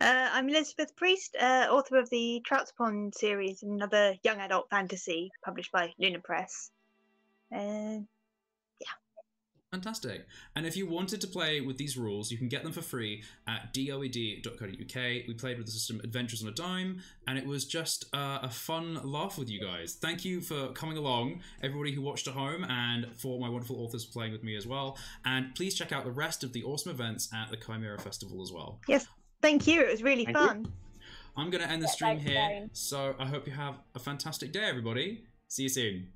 I'm Elizabeth Priest, author of the Trout's Pond series, another young adult fantasy published by Luna Press. And Fantastic. And if you wanted to play with these rules, you can get them for free at doed.co.uk. We played with the system Adventures on a Dime, and it was just a fun laugh with you guys. Thank you for coming along, everybody who watched at home, and for my wonderful authors playing with me as well. And please check out the rest of the awesome events at the Chimera Festival as well. yes, thank you. It was really fun. I'm going to end the stream here, so I hope you have a fantastic day, everybody. See you soon.